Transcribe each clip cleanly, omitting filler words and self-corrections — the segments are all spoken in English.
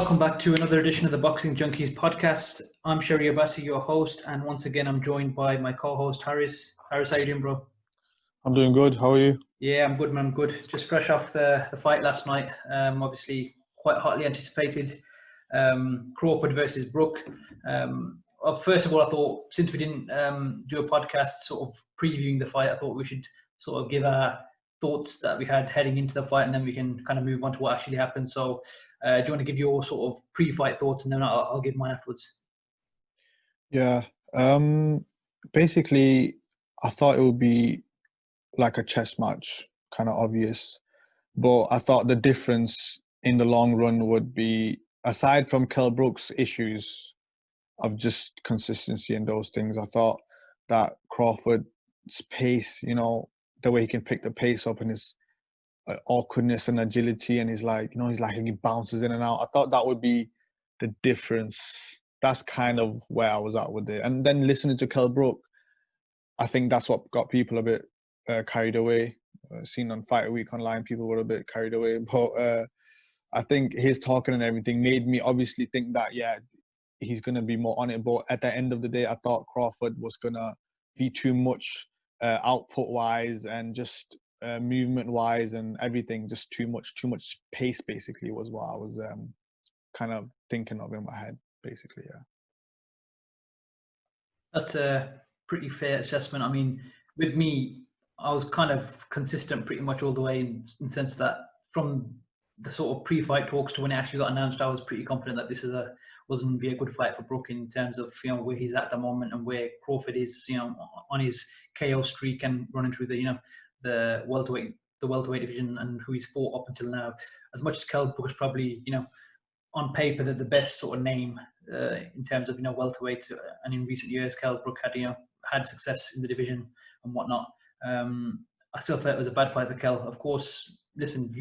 Welcome back to another edition of the Boxing Junkies Podcast. I'm Sherry Abassi, your host, and once again I'm joined by my co-host Harris. Harris, how you doing, bro? I'm doing good. How are you? Yeah, I'm good, man. I'm good. Just fresh off the fight last night. Obviously quite hotly anticipated. Crawford versus Brook. First of all, I thought since we didn't do a podcast sort of previewing the fight, I thought we should sort of give our thoughts that we had heading into the fight, and then we can kind of move on to what actually happened. So do you want to give your sort of pre-fight thoughts, and then I'll give mine afterwards? Yeah. Basically, I thought it would be like a chess match, kind of obvious. But I thought the difference in the long run would be, aside from Kell Brook's issues of just consistency and those things, I thought that Crawford's pace, the way he can pick the pace up and his awkwardness and agility, and he's like he bounces in and out. I thought that would be the difference. That's kind of where I was at with it. And then listening to Kell Brook, I think that's what got people a bit carried away. Seen on Fight Week online, people were a bit carried away. But I think his talking and everything made me obviously think that, yeah, he's going to be more on it. But at the end of the day, I thought Crawford was going to be too much output-wise and just movement-wise and everything, just too much pace, basically, was what I was kind of thinking of in my head, basically, yeah. That's a pretty fair assessment. I mean, with me, I was kind of consistent pretty much all the way in the sense that from the sort of pre-fight talks to when it actually got announced, I was pretty confident that this was going to be a good fight for Brook in terms of where he's at the moment and where Crawford is on his KO streak and running through the welterweight division and who he's fought up until now. As much as Kell Brook is probably on paper the best sort of name in terms of welterweight, and in recent years Kell Brook had success in the division and whatnot. I still felt it was a bad fight for Kell. Of course, listen,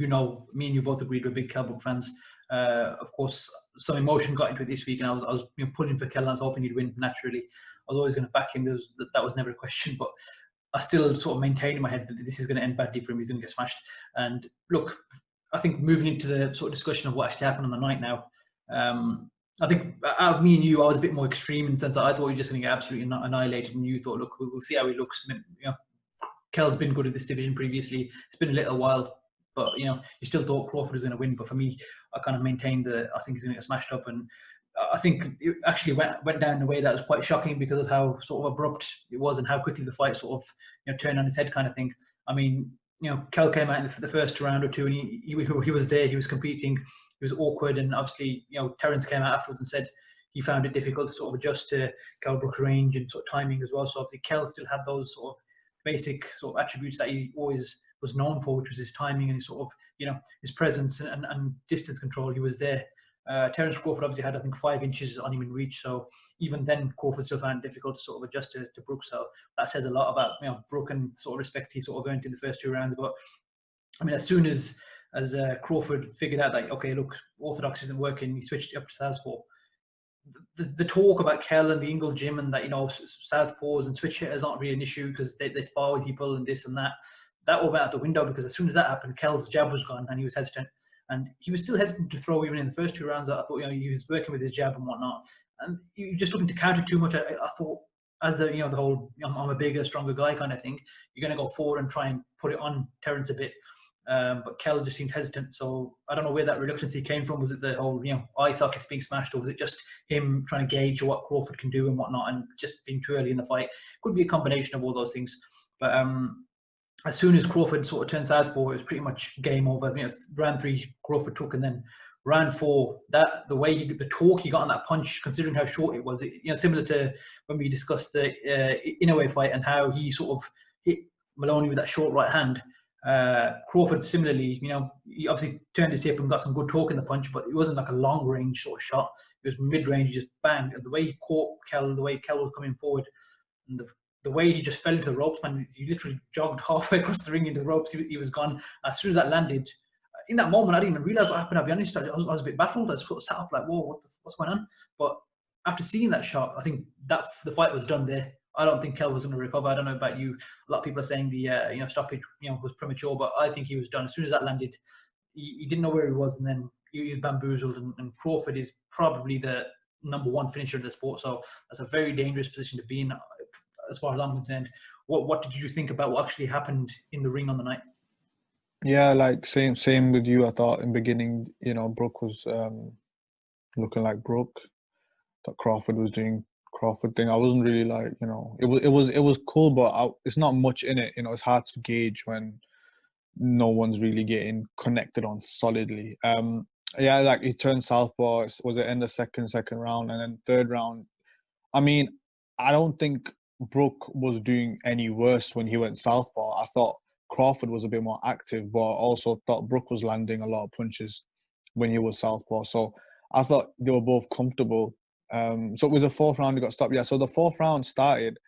me and you both agreed we're big Kell Brook fans. Of course, some emotion got into it this week, and I was pulling for Kell, and I was hoping he'd win naturally. I was always going to back him. That was never a question, but I still sort of maintain in my head that this is going to end badly for him. He's going to get smashed. And look, I think moving into the sort of discussion of what actually happened on the night now, I think out of me and you, I was a bit more extreme in the sense that I thought he was just going to get absolutely annihilated, and you thought, look, we'll see how he looks. Kell's been good at this division previously. It's been a little while, but you still thought Crawford was going to win. But for me, I kind of maintained that I think he's going to get smashed up, and I think it actually went down in a way that was quite shocking because of how sort of abrupt it was and how quickly the fight sort of turned on its head, kind of thing. I mean, Kell came out in the first round or two, and he was there, he was competing, he was awkward, and obviously Terence came out afterwards and said he found it difficult to sort of adjust to Kell Brook's range and sort of timing as well. So obviously Kell still had those sort of basic sort of attributes that he always was known for, which was his timing and his sort of his presence and distance control. He was there. Terence Crawford obviously had, I think, 5 inches on him in reach, so even then Crawford still found it difficult to sort of adjust to Brook. So that says a lot about Brook and sort of respect he sort of earned in the first 2 rounds. But I mean, as soon as Crawford figured out that, okay, look, orthodox isn't working, he switched up to southpaw. The talk about Kell and the Ingle gym and that southpaws and switch hitters aren't really an issue because they spar with people and this and that all went out the window, because as soon as that happened, Kell's jab was gone and he was hesitant. And he was still hesitant to throw even in the first 2 rounds. I thought he was working with his jab and whatnot, and he was just looking to counter too much. I thought, as the the whole I'm a bigger, stronger guy kind of thing, you're going to go forward and try and put it on Terence a bit. But Kell just seemed hesitant, so I don't know where that reluctancy came from. Was it the whole eye sockets being smashed, or was it just him trying to gauge what Crawford can do and whatnot, and just being too early in the fight? Could be a combination of all those things. But as soon as Crawford sort of turned southpaw, it was pretty much game over. Round 3 Crawford took, and then round 4, the way the torque he got on that punch, considering how short it was, similar to when we discussed the Inoue fight and how he sort of hit Maloney with that short right hand. Crawford similarly, he obviously turned his hip and got some good torque in the punch, but it wasn't like a long range sort of shot. It was mid range, just bang. And the way he caught Kell, the way Kell was coming forward, and the way he just fell into the ropes, man, he literally jogged halfway across the ring into the ropes. He was gone. As soon as that landed, in that moment, I didn't even realize what happened. I'll be honest, I was a bit baffled. I sort of sat up like, whoa, what's going on? But after seeing that shot, I think that the fight was done there. I don't think Kell was going to recover. I don't know about you. A lot of people are saying the stoppage was premature, but I think he was done. As soon as that landed, he didn't know where he was, and then he was bamboozled. And Crawford is probably the #1 finisher in the sport, so that's a very dangerous position to be in, as far as I'm concerned. What did you think about what actually happened in the ring on the night? Yeah, like same with you. I thought in the beginning, Brook was looking like Brook. That Crawford was doing Crawford thing. I wasn't really like, it was cool, but it's not much in it. It's hard to gauge when no one's really getting connected on solidly. Yeah, like he turned southpaw. Was it in the second round, and then third round? I mean, I don't think Brook was doing any worse when he went southpaw. I thought Crawford was a bit more active, but I also thought Brook was landing a lot of punches when he was southpaw. So I thought they were both comfortable. So it was the fourth round he got stopped. Yeah, so the fourth round started,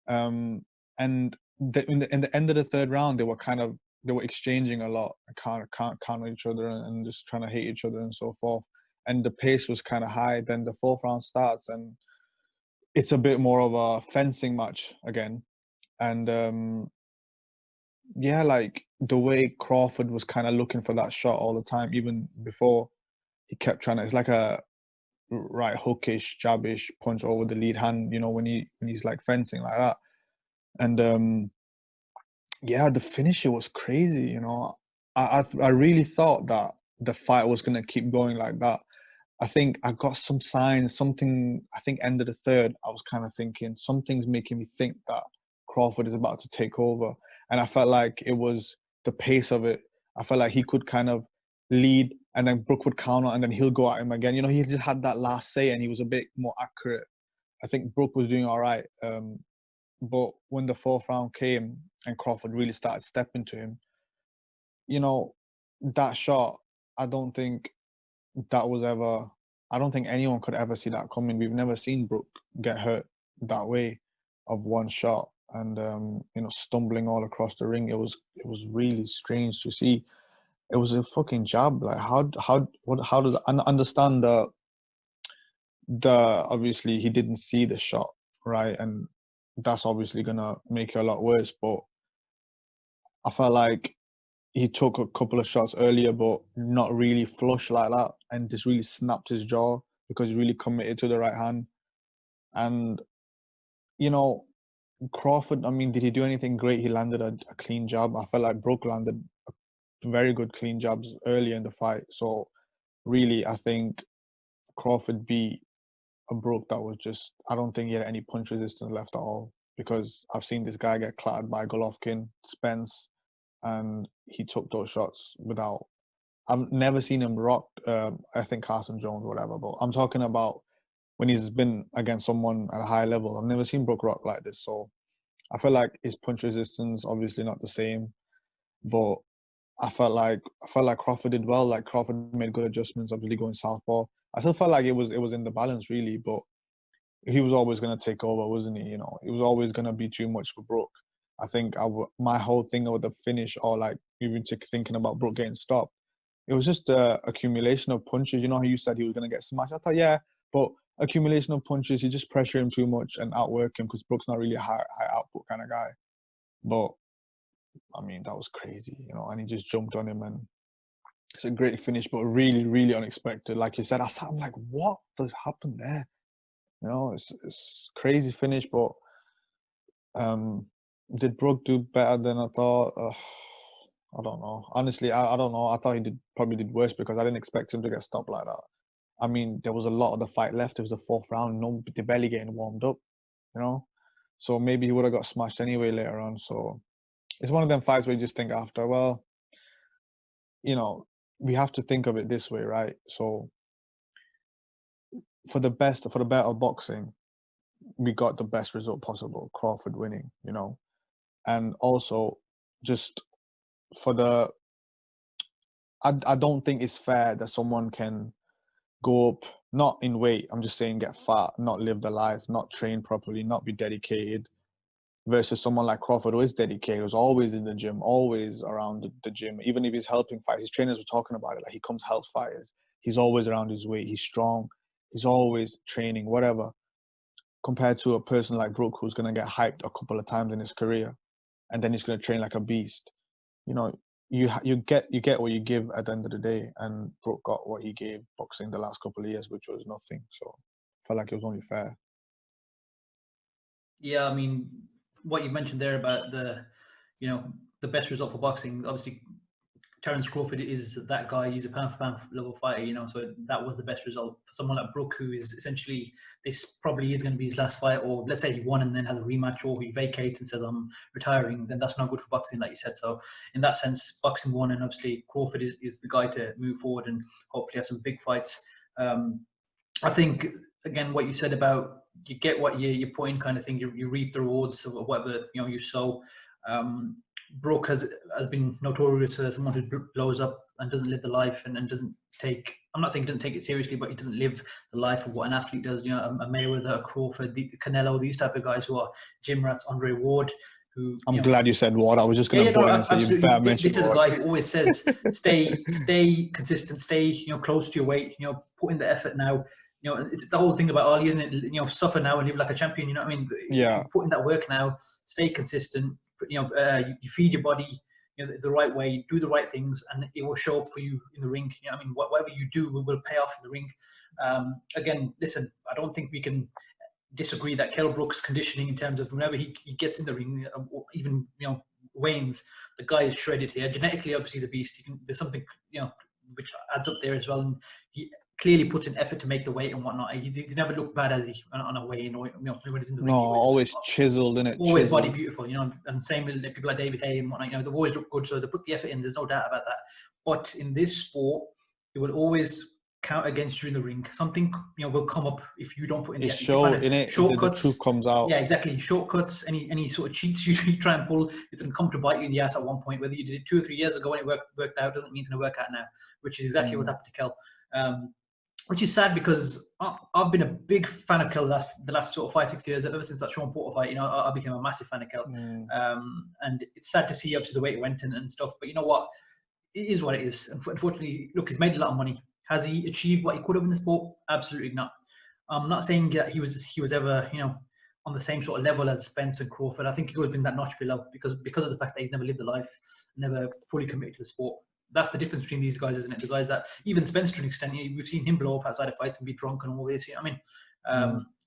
and in the end of the third round, they were exchanging a lot, can't counter each other and just trying to hit each other and so forth. And the pace was kind of high. Then the fourth round starts, and it's a bit more of a fencing match again. And yeah, like the way Crawford was kind of looking for that shot all the time, even before he kept trying to. It's like a right hookish, jabbish punch over the lead hand. When he's like fencing like that. And yeah, the finisher was crazy. I really thought that the fight was gonna keep going like that. I think I got some signs, something, I think end of the third, I was kind of thinking something's making me think that Crawford is about to take over. And I felt like it was the pace of it. I felt like he could kind of lead and then Brook would counter and then he'll go at him again. He just had that last say and he was a bit more accurate. I think Brook was doing all right. But when the fourth round came and Crawford really started stepping to him, that shot, I don't think anyone could ever see that coming. We've never seen Brook get hurt that way of one shot and stumbling all across the ring. It was really strange to see. It was a fucking jab. Like how does I understand the obviously he didn't see the shot, right? And that's obviously gonna make it a lot worse. But I felt like he took a couple of shots earlier, but not really flush like that, and just really snapped his jaw because he really committed to the right hand. And Crawford, I mean, did he do anything great? He landed a clean jab. I felt like Brook landed very good clean jabs early in the fight. So really, I think Crawford beat a Brook that was just, I don't think he had any punch resistance left at all, because I've seen this guy get clattered by Golovkin, Spence, and he took those shots without. I've never seen him rock. I think Carson Jones, whatever. But I'm talking about when he's been against someone at a high level. I've never seen Brook rock like this. So I feel like his punch resistance obviously not the same, but I felt like Crawford did well. Like Crawford made good adjustments, obviously going southpaw. I still felt like it was in the balance really, but he was always going to take over, wasn't he? It was always going to be too much for Brook. I think my whole thing with the finish, or like even thinking about Brook getting stopped, it was just the accumulation of punches. You know how you said he was going to get smashed? I thought, yeah, but accumulation of punches, you just pressure him too much and outwork him because Brook's not really a high output kind of guy. But, I mean, that was crazy, and he just jumped on him, and it's a great finish, but really, really unexpected. Like you said, I'm like, what does happen there? It's crazy finish, but did Brook do better than I thought? I don't know. Honestly, I don't know. I thought he probably did worse because I didn't expect him to get stopped like that. I mean, there was a lot of the fight left. It was the fourth round. They're barely getting warmed up, So maybe he would have got smashed anyway later on. So it's one of them fights where you just think after, well, we have to think of it this way, right? So for the better of boxing, we got the best result possible, Crawford winning, and also just for the, I don't think it's fair that someone can go up, not in weight, I'm just saying get fat, not live the life, not train properly, not be dedicated, versus someone like Crawford who is dedicated, who's always in the gym, always around the gym, even if he's helping fights. His trainers were talking about it, like he comes help fighters. He's always around his weight, he's strong, he's always training, whatever, compared to a person like Brook who's going to get hyped a couple of times in his career and then he's going to train like a beast. you get what you give at the end of the day, and Brook got what he gave boxing the last couple of years, which was nothing. So I felt like it was only fair. Yeah, I mean, what you mentioned there about the best result for boxing, obviously Terence Crawford is that guy. He's a pound for pound level fighter, so that was the best result for someone like Brook, who is essentially, this probably is going to be his last fight, or let's say he won and then has a rematch, or he vacates and says I'm retiring, then that's not good for boxing, like you said. So in that sense, boxing won, and obviously Crawford is the guy to move forward and hopefully have some big fights. I think, again, what you said about you get what you put in, kind of thing, you reap the rewards of whatever you sow. Brook has been notorious for someone who blows up and doesn't live the life and doesn't take, I'm not saying he doesn't take it seriously, but he doesn't live the life of what an athlete does. A Mayweather, a Crawford, the Canelo, these type of guys who are gym rats, Andre Ward, who... I'm glad you said Ward. I was just going to put in and say you better mention This is a guy who always says, stay consistent, stay close to your weight, put in the effort now. It's the whole thing about Ali, isn't it? Suffer now and live like a champion. You know what I mean? Yeah. Put in that work now, stay consistent. You feed your body, the right way, do the right things, and it will show up for you in the ring. I mean, whatever you do will pay off in the ring. Again, listen, I don't think we can disagree that Kell Brook's conditioning, in terms of whenever he gets in the ring, or even weigh-ins, the guy is shredded here. Genetically, obviously, he's a beast. There's something which adds up there as well, and he clearly puts an effort to make the weight and whatnot. He never looked bad as he on a weigh-in, or when he's in the ring. No, always chiseled, innit? Always body beautiful, and same with people like David Hay and whatnot. They've always looked good, so they put the effort in. There's no doubt about that. But in this sport, it will always count against you in the ring. Something will come up if you don't put in the effort. Shortcuts, the truth comes out. Yeah, exactly. Shortcuts, any sort of cheats you try and pull, it's going to come to bite you in the ass at one point. Whether you did it 2 or 3 years ago and it worked out, doesn't mean it's going to work out now, which is exactly what's happened to Kell. Which is sad, because I've been a big fan of Kell the last sort of 5-6 years. Ever since that Sean Porter fight, I became a massive fan of Kell. And it's sad to see, obviously, the way it went and stuff. But you know what? It is what it is. Unfortunately, look, he's made a lot of money. Has he achieved what he could have in the sport? Absolutely not. I'm not saying that he was ever, on the same sort of level as Spence and Crawford. I think he's always been that notch below because of the fact that he's never lived the life, never fully committed to the sport. That's the difference between these guys, isn't it? The guys that, even Spence to an extent, we've seen him blow up outside of fights and be drunk and all this.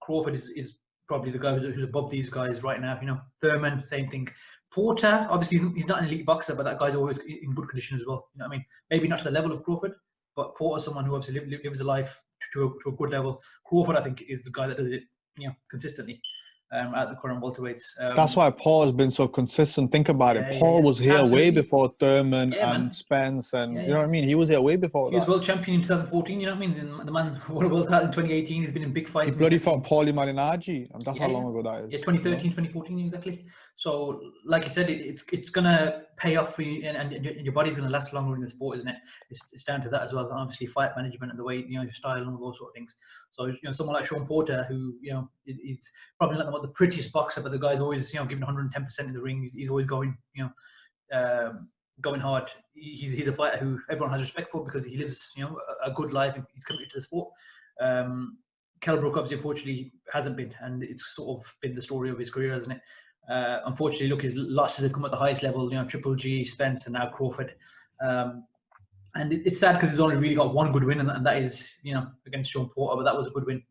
Crawford is probably the guy who's above these guys right now. Thurman, same thing. Porter, obviously, he's not an elite boxer, but that guy's always in good condition as well. Maybe not to the level of Crawford, but Porter's someone who obviously lives a life to a good level. Crawford, I think, is the guy that does it, consistently. At the current welterweights. That's why Paul has been so consistent. Think about it. Paul was here way before Thurman and Spence, and you know what I mean? He was here way before that. He was world champion in 2014, you know what I mean? And the man won a world title in 2018. He's been in big fights. He bloody fought Paulie Malignaggi, and that's how long ago that is. Yeah, 2013, 2014, exactly. So, like you said, it's going to pay off for you, and your body's going to last longer in the sport, isn't it? It's down to that as well. And obviously, fight management and the way, your style and all those sort of things. So, someone like Sean Porter, who, is probably not the prettiest boxer, but the guy's always, giving 110% in the ring. He's always going, going hard. He's a fighter who everyone has respect for because he lives, a good life and he's committed to the sport. Kell Brook, obviously, unfortunately, hasn't been, and it's sort of been the story of his career, hasn't it? Unfortunately, look, his losses have come at the highest level, Triple G, Spence, and now Crawford. And it's sad because he's only really got one good win, and that is, against Sean Porter, but that was a good win.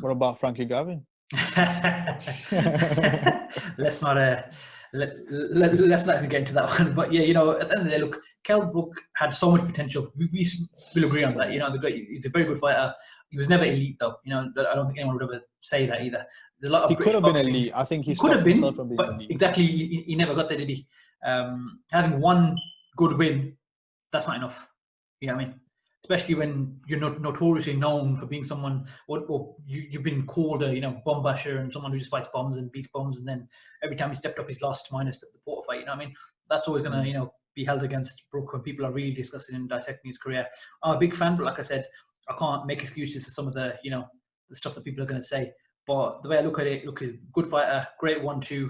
What about Frankie Gavin? Let's not even get into that one. But yeah, at the end of the day, look, Kell Brook had so much potential. We will agree on that. He's a very good fighter. He was never elite, though. I don't think anyone would ever say that either. There's a lot of he could have been elite. I think he could have been, from being but elite. Exactly, he never got there, did he? Having one good win, that's not enough. You know what I mean? Especially when you're notoriously known for being someone, or you've been called a bomb basher and someone who just fights bombs and beats bombs, and then every time he stepped up, he's lost, minus the Porter fight. You know what I mean? That's always going to be held against Brook when people are really discussing and dissecting his career. I'm a big fan, but like I said, I can't make excuses for some of the the stuff that people are going to say. But the way I look at it, good fighter, great 1-2,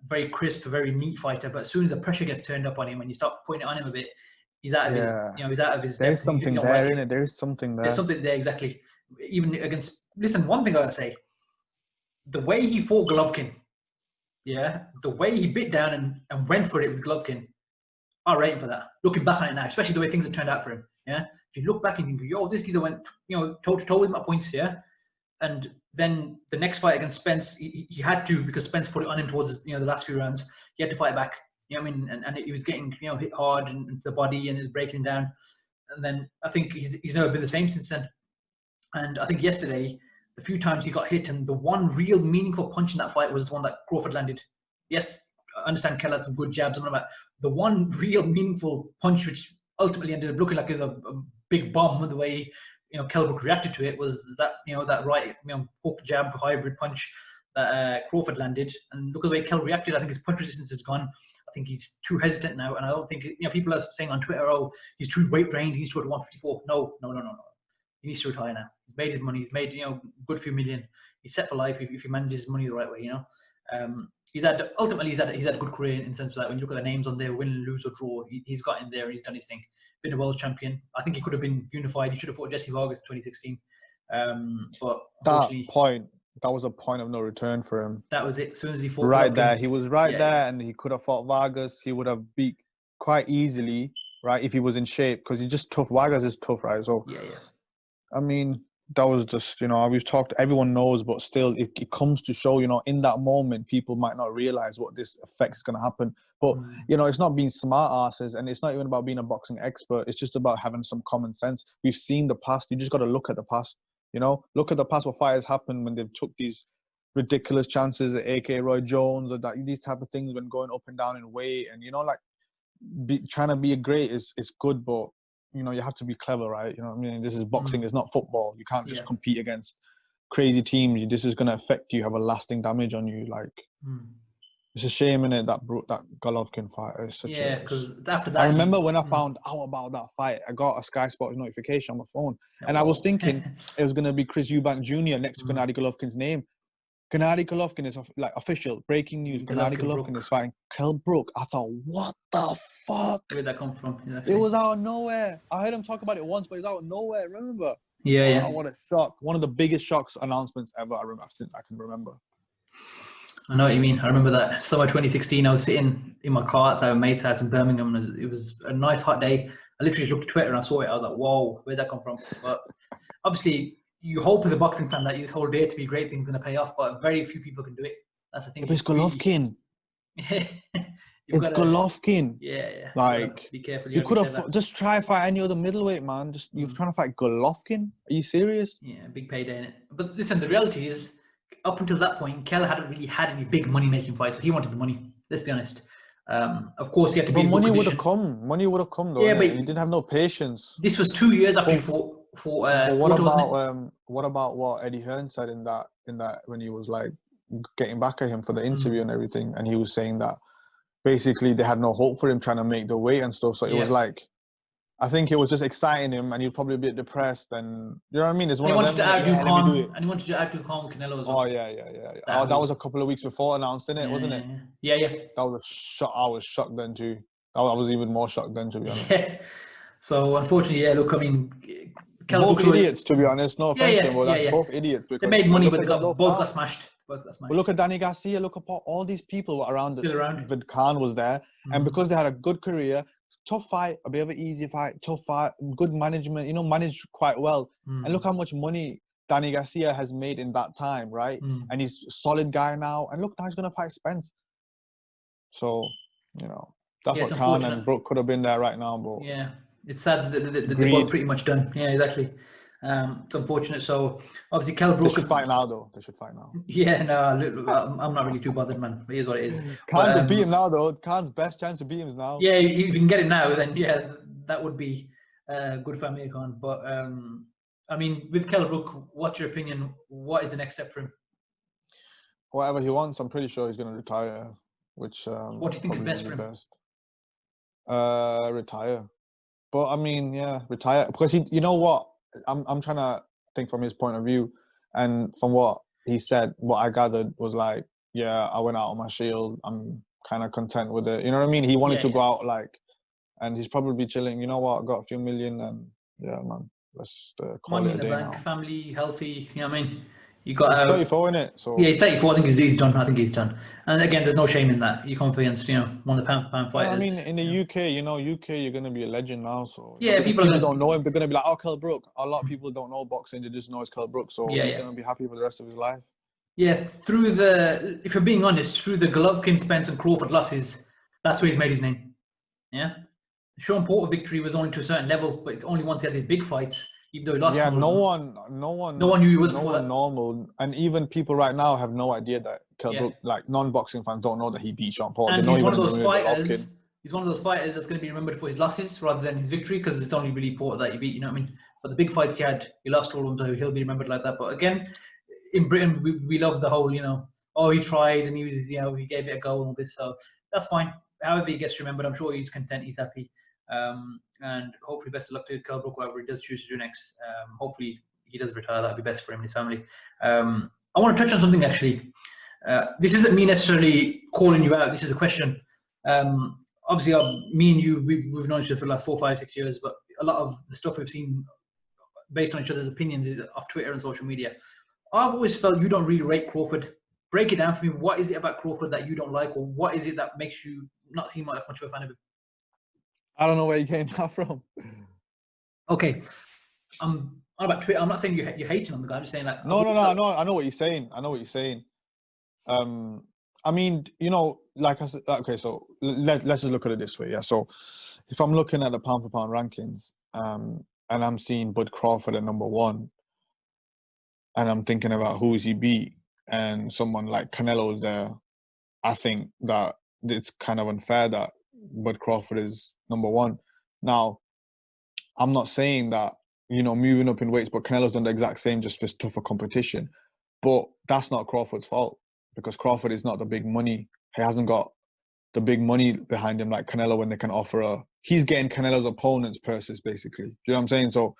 very crisp, very neat fighter. But as soon as the pressure gets turned up on him, when you start putting it on him a bit, he's out of his, he's out of his. There's something there, isn't it? There's something there. There's something there, exactly. Even against, listen, one thing I gotta say, the way he fought Golovkin, the way he bit down and went for it with Golovkin, I rate him for that. Looking back on it now, especially the way things have turned out for him. Yeah, if you look back and you think, yo, this geezer went, toe to toe with him at points. Yeah, and then the next fight against Spence, he had to, because Spence put it on him towards the last few rounds. He had to fight back. You know what I mean? And he was getting hit hard and the body, and it was breaking down. And then I think he's never been the same since then. And I think yesterday, the few times he got hit, and the one real meaningful punch in that fight was the one that Crawford landed. Yes, I understand Kell had some good jabs, but the one real meaningful punch, which ultimately ended up looking like it was a big bomb, the way Kell Brook reacted to it, was that that right hook jab hybrid punch that Crawford landed. And look at the way Kell reacted. I think his punch resistance is gone. I think he's too hesitant now, and I don't think people are saying on Twitter, oh, he's too weight drained, he's to 154. No. He needs to retire now. He's made his money. He's made good few million. He's set for life if he manages his money the right way. He's had a good career in the sense that when you look at the names on there, win, lose or draw, he's got in there. He's done his thing. Been a world champion. I think he could have been unified. He should have fought Jesse Vargas in 2016. But that was a point of no return for him. That was it. As soon as he fought right there, he was there, and he could have fought Vargas. He would have beat quite easily, right, if he was in shape, because he's just tough. Vargas is tough, right? So yeah. I mean, that was just, we've talked, everyone knows, but still, it comes to show, in that moment, people might not realize what this effect is going to happen. But, it's not being smart asses, and it's not even about being a boxing expert. It's just about having some common sense. We've seen the past. You just got to look at the past, Look at the past, what fighters happened when they've took these ridiculous chances at A.K. Roy Jones, or these type of things when going up and down in weight. And, trying to be a great is good, but you have to be clever, right? This is boxing, it's not football. You can't just compete against crazy teams. This is going to affect you, have a lasting damage on you. It's a shame, innit, that Golovkin fight. Because after that, I remember when I found out about that fight, I got a Sky Sports notification on my phone, and I was thinking it was going to be Chris Eubank Jr. next to Gennady Golovkin's name. Gennady Golovkin is official, breaking news. Gennady Golovkin is fighting Kell Brook. I thought, what the fuck? Where did that come from? Exactly. It was out of nowhere. I heard him talk about it once, but it was out of nowhere. Remember? Yeah. What a shock! One of the biggest shocks announcements ever. I can remember. I know what you mean. I remember that summer 2016. I was sitting in my car at our mate's house in Birmingham, and it was a nice hot day. I literally looked at Twitter and I saw it. I was like, "Whoa, where'd that come from?" But obviously, you hope as a boxing fan that this whole day to be great things going to pay off, but very few people can do it. That's the thing. It's Golovkin. It's Golovkin. Yeah. Be careful. You could have just try to fight any other middleweight, man. You're trying to fight Golovkin? Are you serious? Yeah, big payday in it. But listen, the reality is, up until that point, Kell hadn't really had any big money-making fights. He wanted the money. Let's be honest. Of course, he had to be. But money would have come. Money would have come, though. Yeah, but he didn't have no patience. This was 2 years after he fought. What about what Eddie Hearn said in that when he was getting back at him for the interview and everything, and he was saying that basically they had no hope for him trying to make the weight and stuff. So it was I think it was just exciting him, and he was probably a bit depressed, and you know what I mean. It's one of them. And he wanted to outdo Khan Canelo as well. Oh yeah. That was a couple of weeks before announced, wasn't it? Yeah. That was a shock. I was shocked then too. I was even more shocked then, to be honest. Yeah. So unfortunately, look, I mean, both idiots, to be honest. No offense to them, but both idiots. They made money, but both got smashed. But look at Danny Garcia. Look at all these people were around. Vid Khan was there, and because they had a good career. Tough fight, a bit of an easy fight, tough fight, good management, managed quite well. And look how much money Danny Garcia has made in that time, right? And he's a solid guy now. And look, now he's going to fight Spence. So, that's what Khan and Brook could have been there right now. But yeah, it's sad that they're both pretty much done. Yeah, exactly. It's unfortunate. So obviously, Kell Brook. They should fight now, though. They should fight now. Yeah, no, look, I'm not really too bothered, man. It is what it is. Khan beat him now, though. Khan's best chance to beat him is now. Yeah, if you can get it now, then yeah, that would be good for Amir Khan. But I mean, with Kell Brook, what's your opinion? What is the next step for him? Whatever he wants. I'm pretty sure he's going to retire. Which what do you think is best for him? Retire. But I mean, yeah, retire because you know what. I'm trying to think from his point of view, and from what he said, what I gathered was I went out on my shield. I'm kind of content with it. You know what I mean? He wanted to go out and he's probably chilling. You know what? Got a few million, and yeah, man, let's call money it in a the day bank, now. family, healthy. You know what I mean? You got He's 34, innit? So yeah, he's 34. I think he's done. I think he's done. And again, there's no shame in that. You come up against one of the pound for pound fighters. I mean, in the UK, you're gonna be a legend now. So yeah, because people don't know him, they're gonna be like, "Oh, Kell Brook." A lot of people don't know boxing; they just know it's Kell Brook. So he's gonna be happy for the rest of his life. Yeah, if you're being honest, through the Golovkin, Spence, and Crawford losses, that's where he's made his name. Yeah, the Sean Porter victory was only to a certain level, but it's only once he had these big fights. Even though he lost. Yeah, no one knew he was no one normal, and even people right now have no idea that Kell Brook, like non-boxing fans, don't know that he beat Sean Porter. And he's one of those fighters. He's one of those fighters that's going to be remembered for his losses rather than his victory, because it's only really Porter that he beat. You know what I mean? But the big fights he had, he lost all of them, so he'll be remembered like that. But again, in Britain, we love the whole, he tried and he was, he gave it a go and all this. So that's fine. However he gets remembered, I'm sure he's content, he's happy. And hopefully best of luck to Kell Brook, whatever he does choose to do next. Hopefully he does retire. That'd be best for him and his family. I want to touch on something actually. This isn't me necessarily calling you out. This is a question. Obviously, me and you, we've known each other for the last 4, 5, 6 years, but a lot of the stuff we've seen based on each other's opinions is off Twitter and social media. I've always felt you don't really rate Crawford. Break it down for me. What is it about Crawford that you don't like, or what is it that makes you not seem like much of a fan of him? I don't know where you came that from. Okay, I'm on about Twitter. I'm not saying you're hating on the guy. I'm just saying like no. I know what you're saying. I mean, like I said, okay. So let's just look at it this way. Yeah. So if I'm looking at the pound for pound rankings, and I'm seeing Bud Crawford at number 1, and I'm thinking about who's he beat, and someone like Canelo's there, I think that it's kind of unfair that Bud Crawford is number 1. Now, I'm not saying that, moving up in weights, but Canelo's done the exact same, just for tougher competition. But that's not Crawford's fault, because Crawford is not the big money. He hasn't got the big money behind him like Canelo, when they can offer he's getting Canelo's opponent's purses, basically. Do you know what I'm saying? So,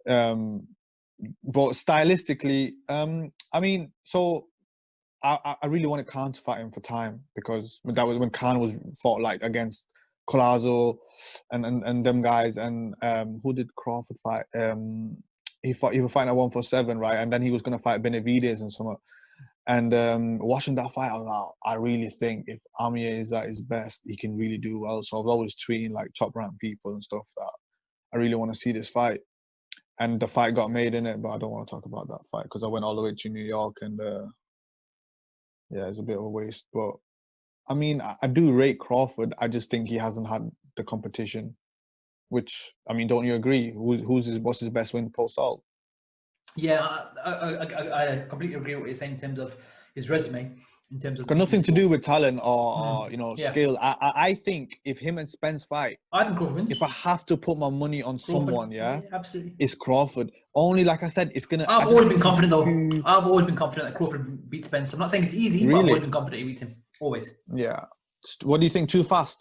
but stylistically, I mean, so I really want to counter fight him for time, because that was when Khan was fought like against Collazo and them guys, and who did Crawford fight? He was fighting at 147, right? And then he was gonna fight Benavidez and something. And watching that fight, I really think if Amir is at his best, he can really do well. So I was always tweeting like top ranked people and stuff that I really want to see this fight. And the fight got made in it, but I don't want to talk about that fight because I went all the way to New York, and yeah, it's a bit of a waste. But I mean, I do rate Crawford. I just think he hasn't had the competition. Which, I mean, don't you agree? What's his best win post-all? Yeah, I completely agree with what you're saying in terms of his resume. In terms of got nothing to do with talent or skill. I think if him and Spence fight, I think Crawford wins. If I have to put my money on Crawford, someone, yeah, absolutely, it's Crawford. Only, like I said, it's gonna. I've always been confident though. I've always been confident that Crawford beats Spence. I'm not saying it's easy, but I've always been confident he beats him. Always. Yeah. What do you think? Too fast?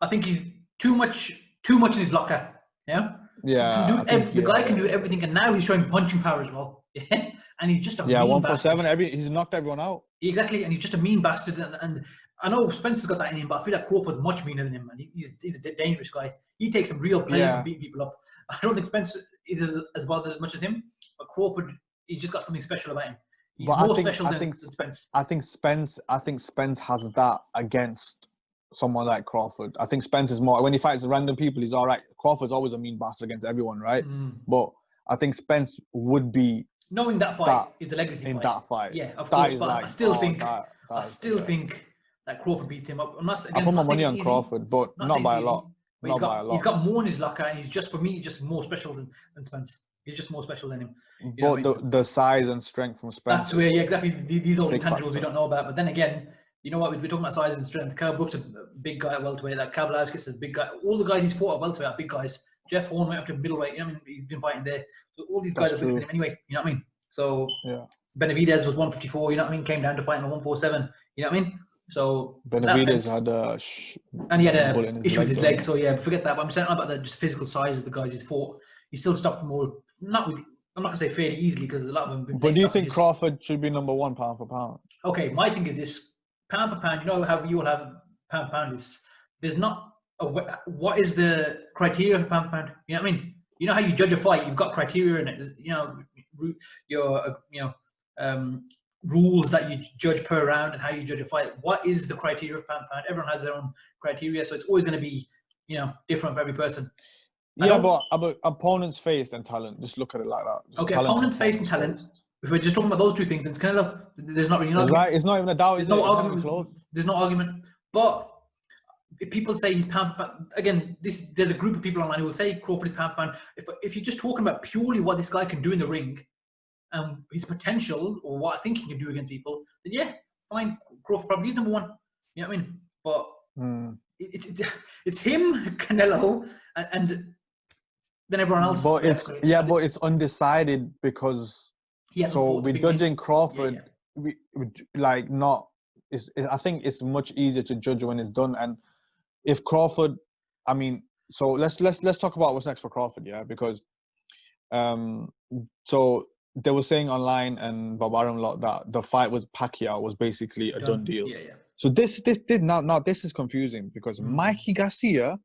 I think he's too much in his locker. Yeah. Yeah. The guy can do everything, and now he's showing punching power as well. Yeah. And he's just a mean 147. He's knocked everyone out. Exactly, and he's just a mean bastard. And I know Spencer's got that in him, but I feel like Crawford's much meaner than him, and he's a dangerous guy. He takes some real play and beat people up. I don't think Spencer is as bothered as much as him, but Crawford, he just got something special about him. He's more special than Spence. I think Spence has that against someone like Crawford. I think Spence is more, when he fights random people, he's all right. Crawford's always a mean bastard against everyone, right? But I think Spence would be. Knowing that fight is the legacy in fight. that fight. Yeah, of course. But I still think that Crawford beats him up. I put my money on Crawford, but not by a lot. Not by a lot. He's got more in his locker, and he's just, for me, just more special than Spence. He's just more special than him. But the size and strength from Spence. That's where, exactly. These are all intangibles we don't know about. But then again, you know what? We're talking about size and strength. Kell Brook's a big guy at welterweight. Like Kavlauskas is a big guy. All the guys he's fought at welterweight are big guys. Jeff Horn went up to middleweight. You know what I mean? He's been fighting there. So all these guys are bigger than him anyway. You know what I mean? So Benavidez was 154. You know what I mean? Came down to fighting at 147. You know what I mean? So Benavidez had and he had a issue with his leg. So yeah, forget that. But I'm saying about the just physical size of the guys he's fought. He still stopped more. I'm not gonna say fairly easily because a lot of them. But do you think Crawford should be number 1 pound for pound? Okay, my thing is this: pound for pound. You know how you will have pound for pound is. There's not what is the criteria for pound for pound? You know what I mean? You know how you judge a fight? You've got criteria in it. You know, rules that you judge per round and how you judge a fight. What is the criteria of pound for pound? Everyone has their own criteria, so it's always going to be, different for every person. But opponents faced and talent. Just look at it like that. Just okay, opponents faced and talent. Faced. If we're just talking about those two things, then Canelo, there's not really an argument. Right, it's not even a doubt. There's no argument. There's no argument. But if people say he's pound for pound, again, there's a group of people online who will say Crawford is pound for pound. If you're just talking about purely what this guy can do in the ring and his potential or what I think he can do against people, then yeah, fine. Crawford probably is number one. You know what I mean? But it's him, Canelo, and then everyone else. But it's undecided because we're judging Crawford. We like not. I think it's much easier to judge when it's done. And if Crawford, I mean, so let's talk about what's next for Crawford, yeah, because so they were saying online and Barbarian lot that the fight with Pacquiao was basically a done deal. Yeah. So this is confusing because Mikey Garcia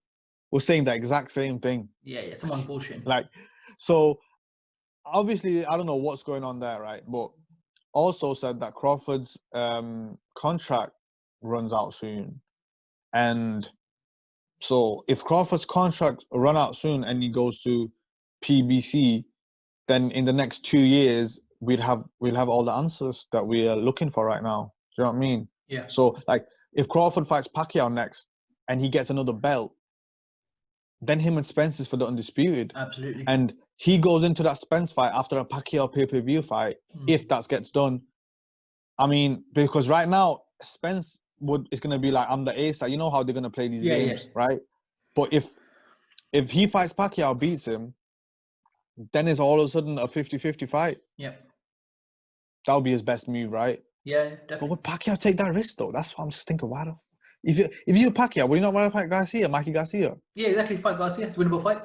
was saying the exact same thing. Yeah, someone bullshitting. Like, so obviously I don't know what's going on there, right? But also said that Crawford's contract runs out soon, and so if Crawford's contract run out soon and he goes to PBC, then in the next 2 years we'll have all the answers that we are looking for right now. Do you know what I mean? Yeah. So like if Crawford fights Pacquiao next and he gets another belt, then him and Spence is for the undisputed. Absolutely. And he goes into that Spence fight after a Pacquiao pay-per-view fight, if that gets done. I mean, because right now, Spence is going to be like, I'm the ace. You know how they're going to play these games, right? But if he fights Pacquiao, beats him, then it's all of a sudden a 50-50 fight. Yeah. That would be his best move, right? Yeah, definitely. But would Pacquiao take that risk, though? That's what I'm just thinking, why the... If you're Pacquiao, would you not want to fight Garcia, Mikey Garcia? Yeah, exactly. Fight Garcia. It's a winnable fight.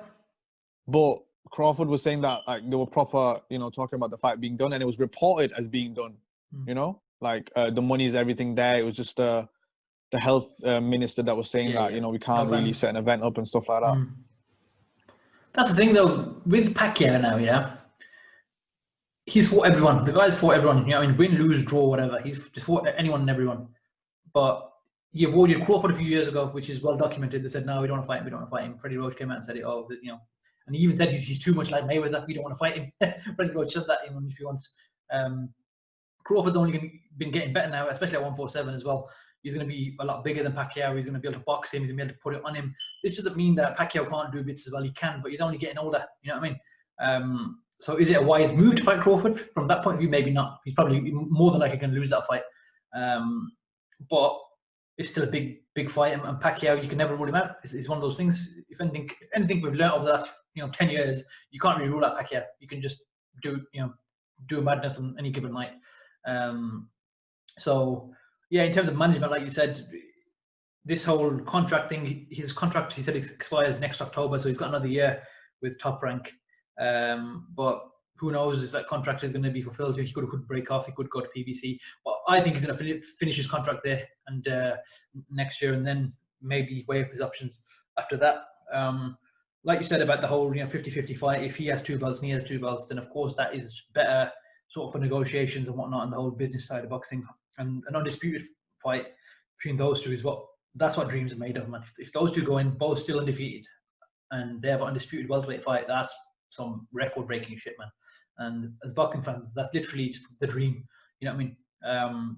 But Crawford was saying that like they were proper, talking about the fight being done, and it was reported as being done. Like the money is everything there. It was just the health minister that was saying that we can't really set an event up and stuff like that. That's the thing, though, with Pacquiao now. Yeah, he's fought everyone. The guy's fought everyone. Win, lose, draw, whatever. He's just fought anyone and everyone. But he avoided Crawford a few years ago, which is well documented. They said, no, we don't want to fight him. We don't want to fight him. Freddie Roach came out and said it. And he even said he's too much like Mayweather. We don't want to fight him. Freddie Roach said that in a few months. Crawford's only been getting better now, especially at 147 as well. He's going to be a lot bigger than Pacquiao. He's going to be able to box him. He's going to be able to put it on him. This doesn't mean that Pacquiao can't do bits as well. He can, but he's only getting older. You know what I mean? So is it a wise move to fight Crawford? From that point of view, maybe not. He's probably more than likely going to lose that fight. But it's still a big fight, and Pacquiao, you can never rule him out. It's one of those things. If anything we've learned over the last 10 years, you can't really rule out Pacquiao. You can just do a madness on any given night. So yeah, in terms of management, like you said, this whole contract thing, his contract, he said, expires next October, so he's got another year with Top Rank. But who knows if that contract is going to be fulfilled? He could break off. He could go to PBC. But I think he's going to finish his contract there and next year, and then maybe weigh up his options after that. Like you said about the whole 50-50 fight, if he has two belts and he has two belts, then of course that is better sort of for negotiations and whatnot, and the whole business side of boxing. And an undisputed fight between those two that's what dreams are made of, man. If those two go in both still undefeated and they have an undisputed welterweight fight, that's some record-breaking shit, man. And as boxing fans, that's literally just the dream. You know what I mean?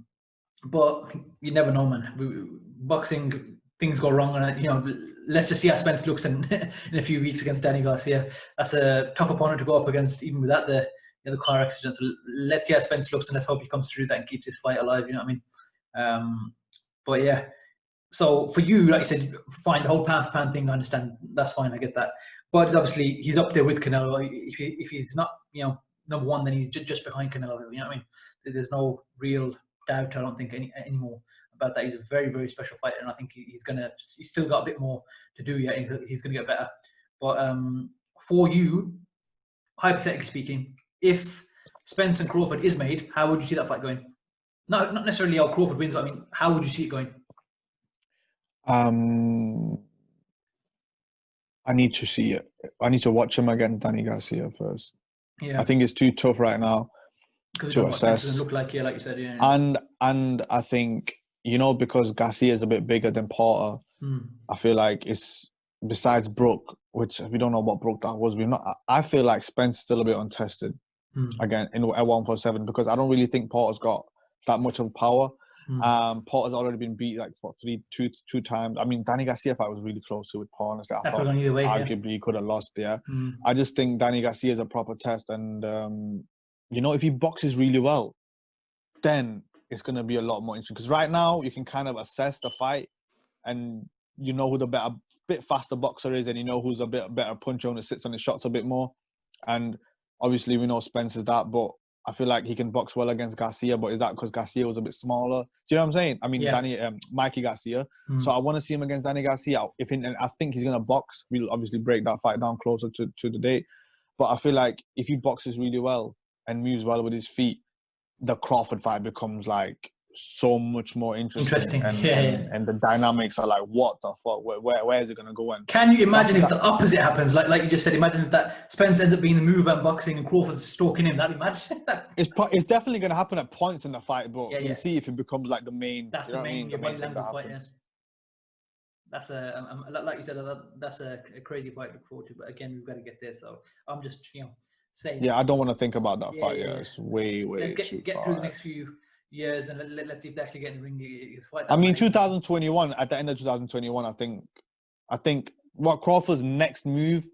But you never know, man. Boxing, things go wrong, and let's just see how Spence looks in a few weeks against Danny Garcia. That's a tough opponent to go up against, even without the car accident. So let's see how Spence looks, and let's hope he comes through that and keeps his fight alive. You know what I mean? But yeah. So for you, like you said, fine, the whole pound for pound thing, I understand. That's fine, I get that. But obviously, he's up there with Canelo. If he's not, number one, then he's just behind Canelo. You know what I mean? There's no real doubt, I don't think, anymore about that. He's a very, very special fighter, and I think he's still got a bit more to do yet. He's going to get better. But for you, hypothetically speaking, if Spence and Crawford is made, how would you see that fight going? Not necessarily how Crawford wins, but I mean, how would you see it going? I need to see it. I need to watch him against Danny Garcia first. Yeah. I think it's too tough right now. Because we to don't know what Spence doesn't assess. look like, yeah, like you said, yeah. And I think, you know, because Garcia is a bit bigger than Porter, I feel like it's, besides Brook, which we don't know what Brook that was, I feel like Spence is still a bit untested again at 147, because I don't really think Porter's got that much of power. Porter's already been beat like for two times. I mean, Danny Garcia fight was really close to with Porter. Honestly, I thought either way, arguably he could have lost there. I just think Danny Garcia is a proper test, and you know, if he boxes really well, then it's going to be a lot more interesting. Because right now you can kind of assess the fight, and you know who the bit faster boxer is, and you know who's a bit better puncher and sits on his shots a bit more. And obviously we know Spence is that, but I feel like he can box well against Garcia. But is that because Garcia was a bit smaller? Do you know what I'm saying? I mean, Mikey Garcia. So I want to see him against Danny Garcia. And I think he's going to box. We'll obviously break that fight down closer to the date. But I feel like if he boxes really well and moves well with his feet, the Crawford fight becomes like so much more interesting. And the dynamics are like, what the fuck? Where is it going to go? And can you imagine if the opposite happens? Like you just said, imagine if that Spence ends up being the mover and boxing and Crawford's stalking him. Imagine that. It's definitely going to happen at points in the fight, but we'll see if it becomes like the main. That's the main thing that fight. Yeah. That's like you said, that's a crazy fight to look forward to. But again, we've got to get there. So I'm just saying. Yeah, I don't want to think about that fight. Yeah, it's way let's too get far. Through the next few years, and let's see if they actually get in the ring. I mean, 2021. At the end of 2021, I think what Crawford's next move.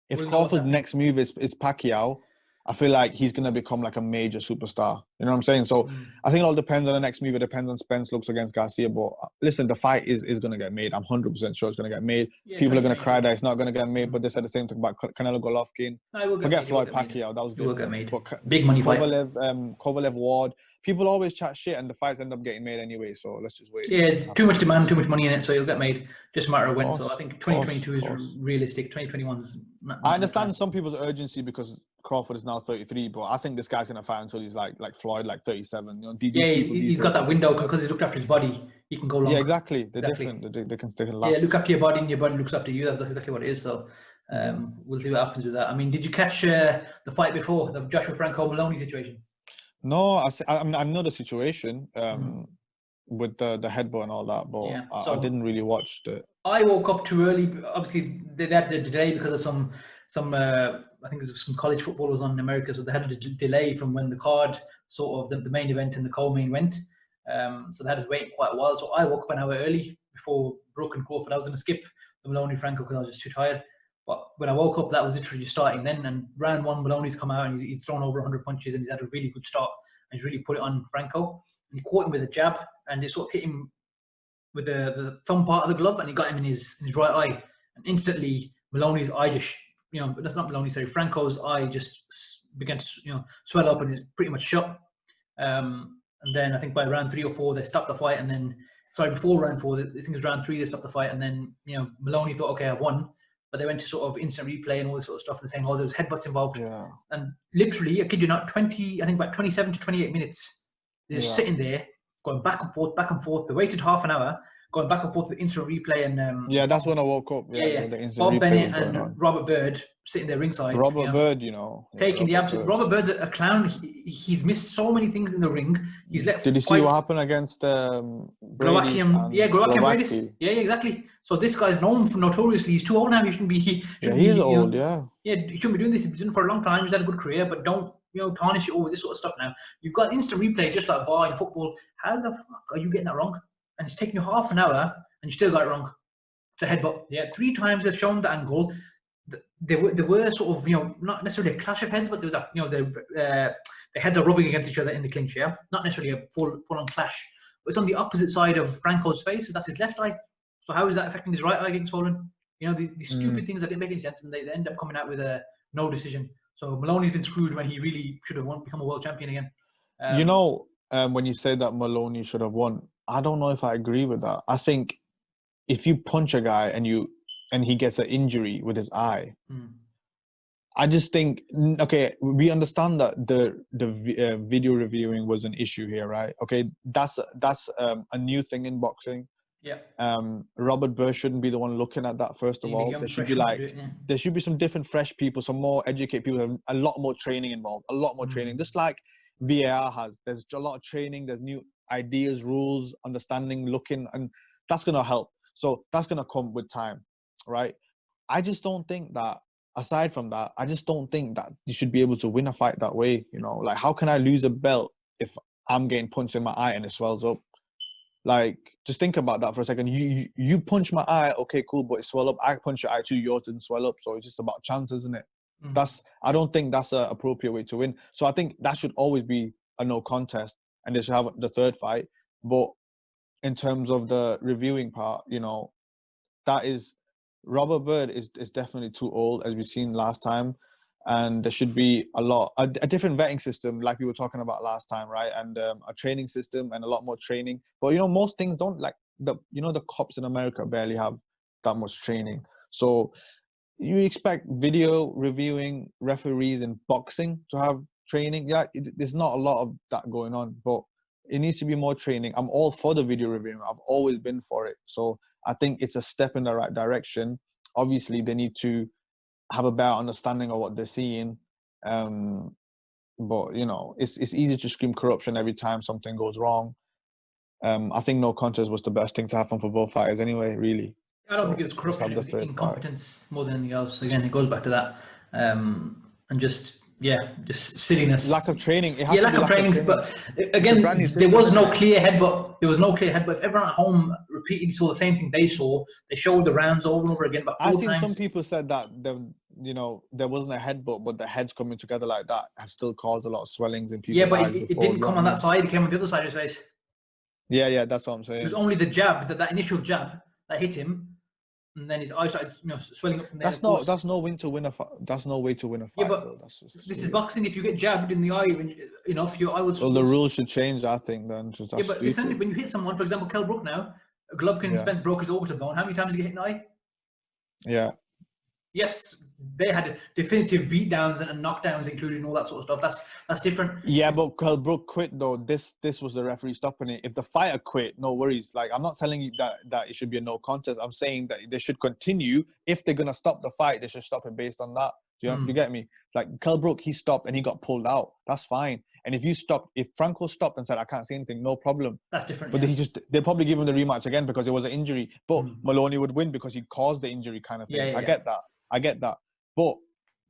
If Crawford's next move is Pacquiao, I feel like he's gonna become like a major superstar. You know what I'm saying? So I think it all depends on the next move. It depends on Spence looks against Garcia. But listen, the fight is gonna get made. I'm 100% sure it's gonna get made. People are gonna cry that it's not gonna get made, but they said the same thing about Canelo Golovkin. Forget Floyd Pacquiao. That was different. Will get made. Big money fight. Kovalev Ward. People always chat shit, and the fights end up getting made anyway. So let's just wait. Yeah, too much demand, too much money in it, so it'll get made. Just a matter of when. So I think 2022 is realistic. 2021 is. I understand some people's urgency because Crawford is now 33, but I think this guy's gonna fight until he's like Floyd, like 37. You know, he's got that window because he's looked after his body. He can go long. Yeah, exactly. They're different. They can last. Yeah, look after your body, and your body looks after you. That's exactly what it is. So we'll see what happens with that. I mean, did you catch the fight before, the Joshua Franco Maloney situation? No, I know the situation with the headbutt and all that, but I didn't really watch it. I woke up too early. Obviously, they had the delay because of some I think there's some college football was on in America, so they had a delay from when the card sort of the main event and the co-main went. So they had to wait quite a while. So I woke up an hour early before Brook and Crawford. I was going to skip the Maloney Franco because I was just too tired. But when I woke up, that was literally starting then. And round one, Maloney's come out and he's thrown over 100 punches and he's had a really good start. And he's really put it on Franco. And he caught him with a jab and it sort of hit him with the thumb part of the glove and he got him in his right eye. And instantly, Maloney's eye just, that's not Maloney, sorry, Franco's eye just began to, swell up and it's pretty much shut. And then I think by round 3 or 4, they stopped the fight. And then, before round 4, I think it was round 3, they stopped the fight. And then, Maloney thought, okay, I've won. But they went to sort of instant replay and all this sort of stuff and saying, there was headbutts involved. Yeah. And literally, I kid you not, about 27 to 28 minutes, they're just sitting there, going back and forth. They waited half an hour, going back and forth with instant replay. And that's when I woke up. Bob Bennett and Robert Bird sitting there ringside. Robert Bird, taking the absolute. Robert Bird's a clown. He's missed so many things in the ring. He's let. Did you see what happened against Glowackian? Yeah, Glowackian. Yeah, exactly. So this guy's known for notoriously. He's too old now. He shouldn't be. He's old. Yeah, he shouldn't be doing this. He's been doing it for a long time. He's had a good career, but don't tarnish it all with this sort of stuff. Now you've got instant replay, just like VAR in football. How the fuck are you getting that wrong? And it's taking you half an hour, and you still got it wrong. It's a headbutt. Yeah, 3 times they've shown the angle. They were sort of, not necessarily a clash of heads, but they were the heads are rubbing against each other in the clinch, yeah? Not necessarily a full-on clash. But it's on the opposite side of Franco's face, so that's his left eye. So how is that affecting his right eye getting swollen? These stupid things that didn't make any sense, and they end up coming out with a no decision. So Maloney's been screwed when he really should have become a world champion again. When you say that Maloney should have won, I don't know if I agree with that. I think if you punch a guy and he gets an injury with his eye, I just think, okay, we understand that the video reviewing was an issue here, right? Okay, that's a new thing in boxing. Yeah. Robert Burr shouldn't be the one looking at that. First of all, there should be there should be some different fresh people, some more educated people, a lot more training involved, a lot more training. Just like VAR has. There's a lot of training. There's new ideas, rules, understanding, looking, and that's gonna help. So that's gonna come with time, right? I just don't think that. Aside from that, I just don't think that you should be able to win a fight that way. You know, like how can I lose a belt if I'm getting punched in my eye and it swells up? Like, just think about that for a second. You punch my eye, okay, cool, but it swell up. I punch your eye too, yours didn't swell up. So it's just about chance, isn't it? I don't think that's an appropriate way to win. So I think that should always be a no contest, and they should have the third fight. But in terms of the reviewing part, you know, that is Robert Byrd is definitely too old, as we've seen last time, and there should be a different vetting system, like we were talking about last time, right? And a training system and a lot more training. But you know, most things don't, like the cops in America barely have that much training. So you expect video reviewing referees in boxing to have training? Yeah, there's not a lot of that going on, but it needs to be more training. I'm all for the video reviewing. I've always been for it. So I think it's a step in the right direction. Obviously, they need to have a better understanding of what they're seeing. But, you know, it's easy to scream corruption every time something goes wrong. I think no contest was the best thing to happen for both fighters anyway, really. I don't think it's corruption, it's incompetence more than anything else. Again, it goes back to that. And just silliness. Lack of training. Lack of training. But again, there was no clear headbutt. If everyone at home repeatedly saw the same thing they saw, they showed the rounds over and over again. But I've seen some people said that there wasn't a headbutt, but the heads coming together like that have still caused a lot of swellings in people's eyes. Yeah, but it didn't come on that side. It came on the other side of his face. Yeah, that's what I'm saying. It was only the jab, that initial jab that hit him. And then his eyes started, swelling up from there. That's no way to win a fight. That's no way to win a fight. Yeah, but this is boxing. If you get jabbed in the eye, enough, your eye will. Well, the rules should change, I think. Then just listen, when you hit someone, for example, Kell Brook now, Golovkin and Spence broke his orbital bone. How many times did he get hit in the eye? Yeah. Yes, they had definitive beatdowns and knockdowns included and all that sort of stuff. That's different. Yeah, but Kell Brook quit though. This was the referee stopping it. If the fighter quit, no worries. Like, I'm not telling you that it should be a no contest. I'm saying that they should continue. If they're gonna stop the fight, they should stop it based on that. You get me? Like Kell Brook, he stopped and he got pulled out. That's fine. And if Franco stopped and said, I can't see anything, no problem. That's different. But they'd probably give him the rematch again because it was an injury. But Maloney would win because he caused the injury, kind of thing. I get that. But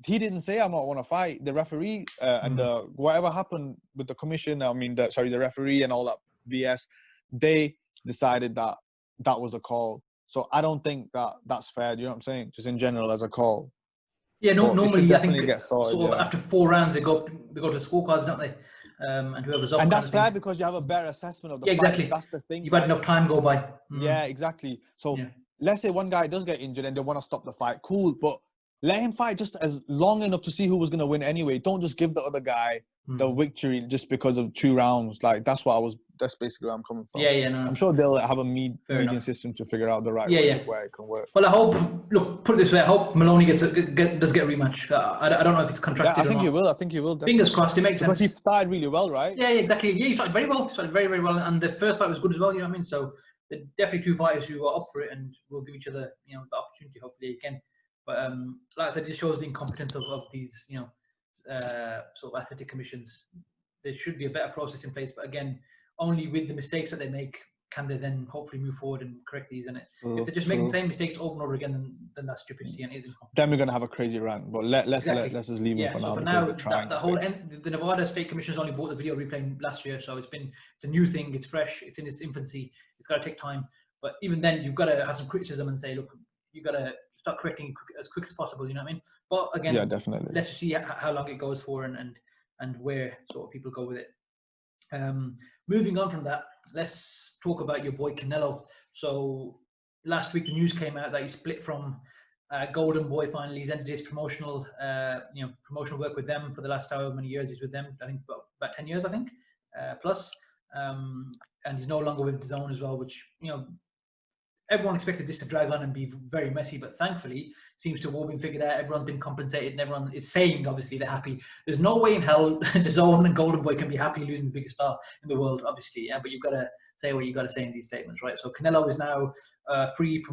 he didn't say, I'm not want to fight. The referee and whatever happened with the commission, the referee and all that BS, they decided that was a call. So I don't think that's fair. You know what I'm saying? Just in general as a call. Yeah, normally I think get sorted, after 4 rounds they go to scorecards, don't they? And whoever's up. And that's fair because you have a better assessment of the fight. Exactly. That's the thing. You've had enough time go by. Yeah, exactly. So let's say one guy does get injured and they want to stop the fight. Cool, but let him fight just as long enough to see who was going to win anyway. Don't just give the other guy the victory just because of 2 rounds. Like, that's basically where I'm coming from. No. I'm sure they'll have a median system to figure out the right way where it can work. Well, I hope, put it this way, I hope Maloney does get a rematch. I don't know if it's contracted I think he will. Definitely. Fingers crossed, it makes sense. Because he started really well, right? Yeah, exactly. Yeah, he started very well. Very, very well. And the first fight was good as well, you know what I mean? So they're definitely 2 fighters who are up for it and will give each other, the opportunity, hopefully, again. But like I said, it shows the incompetence of these, sort of athletic commissions. There should be a better process in place. But again, only with the mistakes that they make can they then hopefully move forward and correct these. And if they're just making the same mistakes over and over again, then that's stupidity and isn't. Then we're gonna have a crazy rant. But let's just leave it for now. For now, the Nevada State Commission has only bought the video replay last year, so it's a new thing. It's fresh. It's in its infancy. It's got to take time. But even then, you've got to have some criticism and say, look, you got to start correcting as quick as possible. You know what I mean? But again, definitely. Let's just see how long it goes for and where sort of people go with it. Moving on from that, let's talk about your boy Canelo. So last week the news came out that he split from Golden Boy. Finally, he's ended his promotional work with them for the last however many years he's with them. I think about 10 years, I think, plus. And he's no longer with DAZN as well, which everyone expected this to drag on and be very messy, but thankfully seems to have all been figured out. Everyone's been compensated, and everyone is saying obviously they're happy. There's no way in hell DAZN and Golden Boy can be happy losing the biggest star in the world, obviously. Yeah, but you've got to say what you got to say in these statements, right? So Canelo is now a free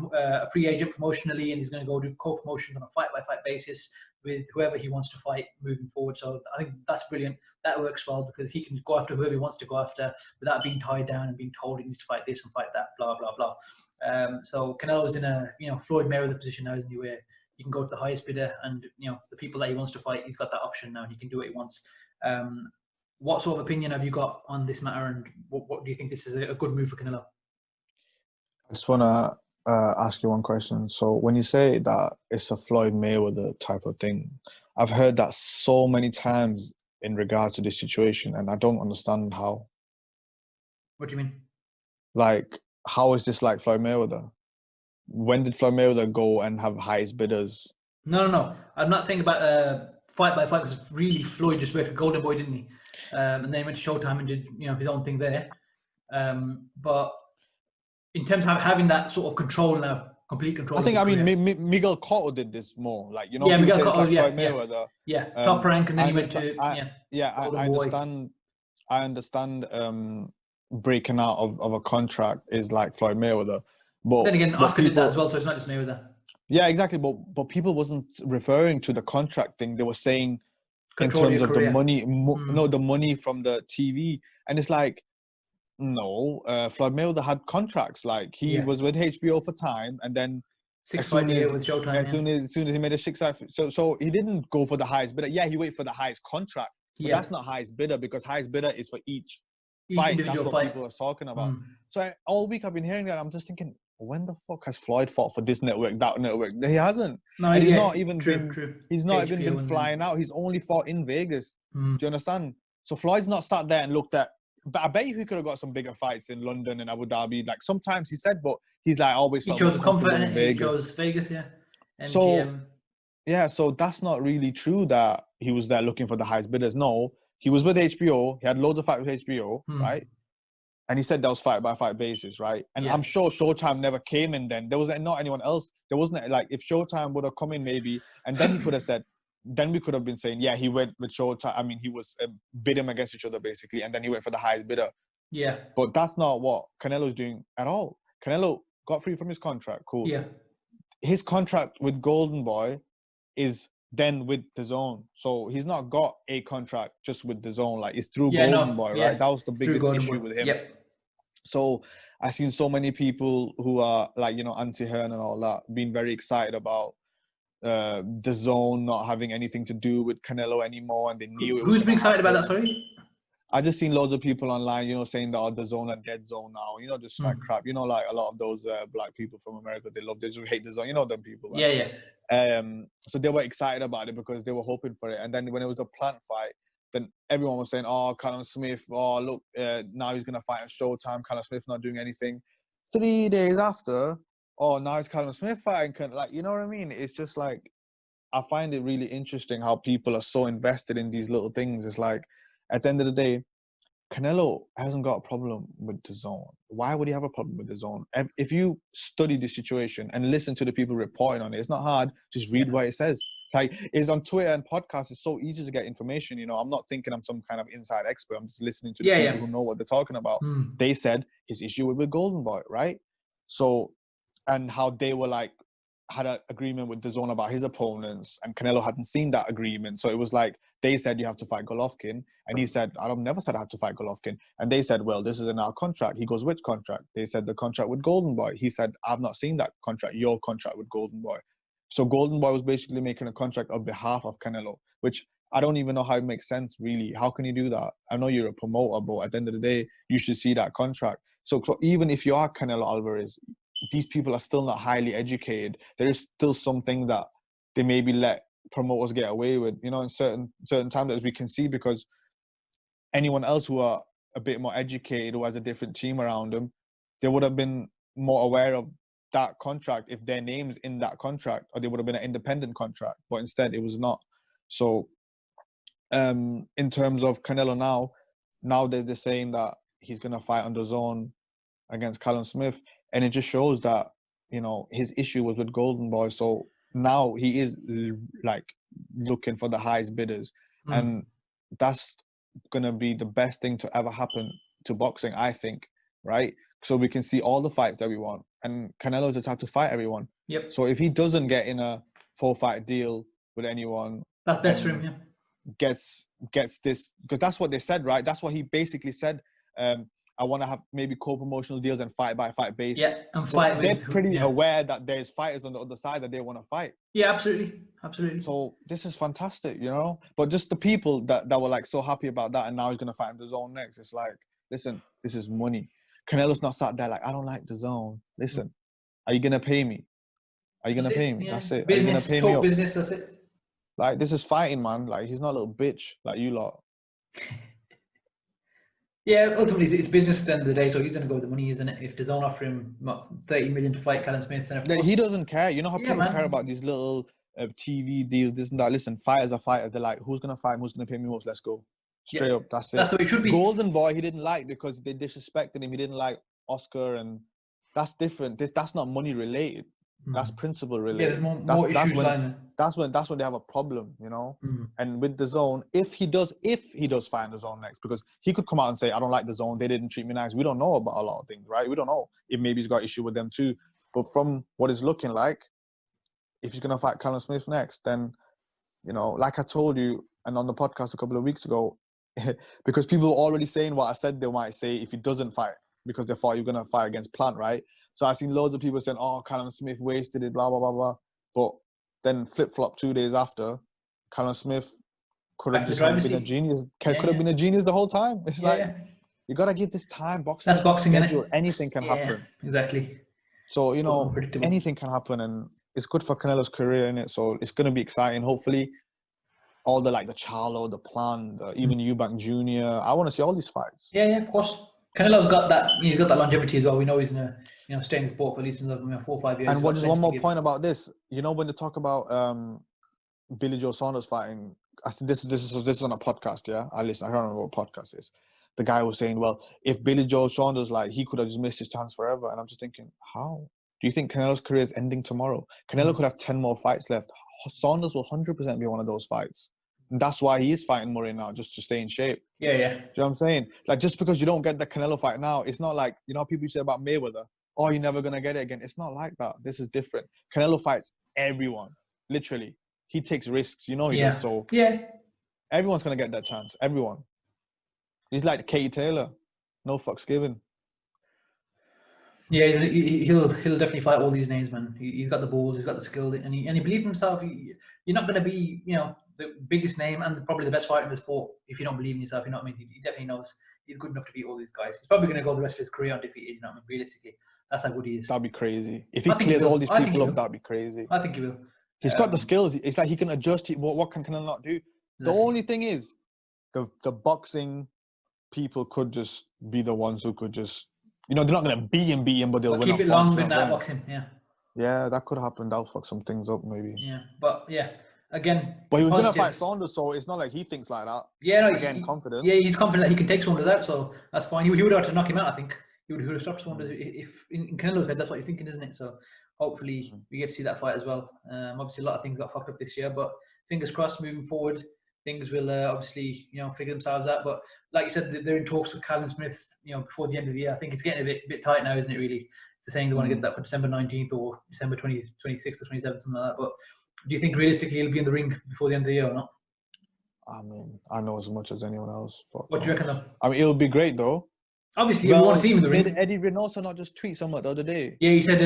agent promotionally, and he's going to go do co-promotions on a fight-by-fight basis with whoever he wants to fight moving forward. So I think that's brilliant. That works well because he can go after whoever he wants to go after without being tied down and being told he needs to fight this and fight that, blah, blah, blah. So Canelo's in a Floyd Mayweather position now, isn't he, where he can go to the highest bidder and the people that he wants to fight, he's got that option now and he can do what he wants. What sort of opinion have you got on this matter, and what do you think this is a good move for Canelo? I just want to ask you one question. So when you say that it's a Floyd Mayweather type of thing, I've heard that so many times in regards to this situation, and I don't understand how. What do you mean? Like, how is this like Floyd Mayweather? When did Floyd Mayweather go and have highest bidders? No. I'm not saying about fight by fight, because really Floyd just went to Golden Boy, didn't he? And then he went to Showtime and did his own thing there. But in terms of having that sort of control now, complete control. I think Miguel Cotto did this more, like Yeah, Miguel Cotto, like Floyd Mayweather. Yeah, top rank, and then he went to I understand. Breaking out of a contract is like Floyd Mayweather, but then again, Oscar did that as well, so it's not just Mayweather. Yeah, exactly. But people wasn't referring to the contract thing. They were saying Control in terms of career. the money, the money from the TV, and it's like, no, Floyd Mayweather had contracts. Like he was with HBO for time, and then 6 fight year with Showtime. As soon as he made a 6 fight, so he didn't go for the highest bidder. Yeah, he waited for the highest contract, but that's not highest bidder, because highest bidder is for each fight. That's what people are talking about. So all week I've been hearing that. I'm just thinking, when the fuck has Floyd fought for this network, that network? He hasn't. No, and he's not even been. True. He's not even been flying out. He's only fought in Vegas. Do you understand? So Floyd's not sat there and looked at. But I bet you he could have got some bigger fights in London and Abu Dhabi. Like sometimes he said, but he's like always. He chose comfort in Vegas. He chose Vegas, yeah. MGM. So that's not really true that he was there looking for the highest bidders. No, he was with HBO. He had loads of fights with HBO, right? And he said that was fight-by-fight basis, right? And I'm sure Showtime never came in then. There was not anyone else. There wasn't, like, if Showtime would have come in maybe, and then he could have said, then we could have been saying, yeah, he went with Showtime. I mean, he was bidding against each other, basically, and then he went for the highest bidder. Yeah. But that's not what Canelo's doing at all. Canelo got free from his contract, cool. Yeah. His contract with Golden Boy is then with DAZN. So he's not got a contract just with DAZN. Like, it's through Golden Boy, right? That was the biggest issue with him. Yep. So I've seen so many people who are like, anti-Hearn and all that, being very excited about DAZN not having anything to do with Canelo anymore, and they knew it was. Who's been excited about that? Sorry. I just seen loads of people online, saying that DAZN are dead zone now. Just like crap. Like a lot of those black people from America, they just hate DAZN. Them people. Like. Yeah. So they were excited about it because they were hoping for it, and then when it was a plant fight, then everyone was saying, oh, Callum Smith, oh, look, now he's going to fight on Showtime. Callum Smith not doing anything. 3 days after, oh, now it's Callum Smith fighting. Like, you know what I mean? It's just like, I find it really interesting how people are so invested in these little things. It's like, at the end of the day, Canelo hasn't got a problem with DAZN. Why would he have a problem with DAZN? If you study the situation and listen to the people reporting on it, it's not hard. Just read what it says. Like, it's on Twitter and podcasts. It's so easy to get information. I'm not thinking I'm some kind of inside expert. I'm just listening to the people who know what they're talking about. They said his issue with Golden Boy, right? So, and how they were like, had an agreement with DAZN about his opponents, and Canelo hadn't seen that agreement. So it was like, they said you have to fight Golovkin, and he said, I've never said I have to fight Golovkin. And they said, well, this is in our contract. He goes, which contract? They said the contract with Golden Boy. He said, I've not seen that contract, your contract with Golden Boy. So Golden Boy was basically making a contract on behalf of Canelo, which I don't even know how it makes sense, really. How can you do that? I know you're a promoter, but at the end of the day, you should see that contract. So even if you are Canelo Alvarez, these people are still not highly educated. There is still something that they maybe let promoters get away with, in certain times, as we can see, because anyone else who are a bit more educated, who has a different team around them, they would have been more aware of that contract if their name's in that contract, or they would have been an independent contract, but instead it was not. So in terms of Canelo now they're saying that he's going to fight on DAZN against Callum Smith, and it just shows that you know, his issue was with Golden Boy. So now he is like looking for the highest bidders. And that's going to be the best thing to ever happen to boxing, I think, right? So we can see all the fights that we want. And Canelo's the type to fight everyone. Yep. So if he doesn't get in a 4-fight deal with anyone, that's best for him, yeah. Gets this, because that's what they said, right? That's what he basically said. I want to have maybe co-promotional deals and fight-by-fight basis. Yeah, and fight. They're pretty aware that there's fighters on the other side that they want to fight. Yeah, absolutely. So this is fantastic, you know? But just the people that were like so happy about that and now he's going to fight in the zone next. It's like, listen, this is money. Canelo's not sat there like, I don't like the zone. Listen, are you going to pay me? Are you going to pay me? Yeah. That's it. Business, are you going to pay talk me business, that's it. Like, this is fighting, man. Like, he's not a little bitch like you lot. Yeah, ultimately it's business at the end of the day, so he's going to go with the money, isn't it? If DAZN offer him 30 million to fight Callum Smith, then of course... He doesn't care. You know how people care about these little TV deals, this and that. Listen, fighters are fighters. They're like, who's going to fight him? Who's going to pay me most? Let's go. Straight up, that's it. That's the way it should be. Golden Boy, he didn't like because they disrespected him. He didn't like Oscar, and that's different. That's not money related. That's principle related. Yeah, there's more issues lying there. That's when they have a problem, you know. And with the zone, if he does fight in the zone next, because he could come out and say, I don't like the zone, they didn't treat me nice. We don't know about a lot of things, right? We don't know if maybe he's got issue with them too. But from what it's looking like, if he's gonna fight Callum Smith next, then, you know, like I told you and on the podcast a couple of weeks ago, because people were already saying what I said they might say if he doesn't fight, because they thought you're gonna fight against Plant, right? So I've seen loads of people saying, oh, Callum Smith wasted it, blah, blah, blah, blah. But then flip-flop 2 days after, Callum Smith could have just been a genius. Could have been a genius the whole time. It's you got to give this time. Boxing. That's boxing, schedule. Anything can happen. Exactly. So, you know, anything can happen. And it's good for Canelo's career, innit? So it's going to be exciting. Hopefully, all the Charlo, the Plan, even Eubank Jr. I want to see all these fights. Yeah, of course. Canelo's got that. He's got that longevity as well. We know he's gonna, stay in the sport for at least another 4 or 5 years. And just one more point about this. You know, when they talk about Billy Joe Saunders fighting, I think this is on a podcast. Yeah, I can't remember what podcast is. The guy was saying, well, if Billy Joe Saunders, he could have just missed his chance forever. And I'm just thinking, how do you think Canelo's career is ending tomorrow? Canelo could have 10 more fights left. Saunders will 100% be one of those fights. And that's why he is fighting Murray now, just to stay in shape. Yeah. Do you know what I'm saying? Just because you don't get the Canelo fight now, it's not like, people you say about Mayweather, oh, you're never going to get it again. It's not like that. This is different. Canelo fights everyone, literally. He takes risks, he does. So everyone's going to get that chance. Everyone. He's like Katie Taylor. No fucks given. Yeah, he'll definitely fight all these names, man. He's got the balls, he's got the skill, and he believes in himself. You're not going to be, the biggest name and probably the best fighter in the sport if you don't believe in yourself. You know what I mean? He definitely knows he's good enough to beat all these guys. He's probably going to go the rest of his career undefeated. You know what I mean? Realistically, that's how good he is. That'd be crazy. If he clears all these people up, that'd be crazy. I think he will. He's got the skills. It's like he can adjust. What can Canelo not do? The only thing is, the boxing people could just be the ones who could just, they're not going to beat him, but they'll win. Keep it long in that boxing, Yeah, that could happen. That'll fuck some things up, maybe. Yeah, but again. But he was going to fight Saunders, so it's not like he thinks like that. Yeah, confidence. Yeah, he's confident that he can take Saunders out, so that's fine. He would have to knock him out, I think. He would have stopped Saunders if in Canelo's head, that's what he's thinking, isn't it? So hopefully we get to see that fight as well. Obviously, a lot of things got fucked up this year, but fingers crossed moving forward. Things will obviously, figure themselves out. But like you said, they're in talks with Callum Smith, before the end of the year. I think it's getting a bit tight now, isn't it, really? They're saying they want to get that for December 19th or December 26th or 27th, something like that. But do you think realistically he'll be in the ring before the end of the year or not? I mean, I know as much as anyone else. What do you reckon, though? I mean, it'll be great, though. Obviously, we want to see him in the ring. Did Eddie Reynoso not just tweet something the other day? Yeah, he said,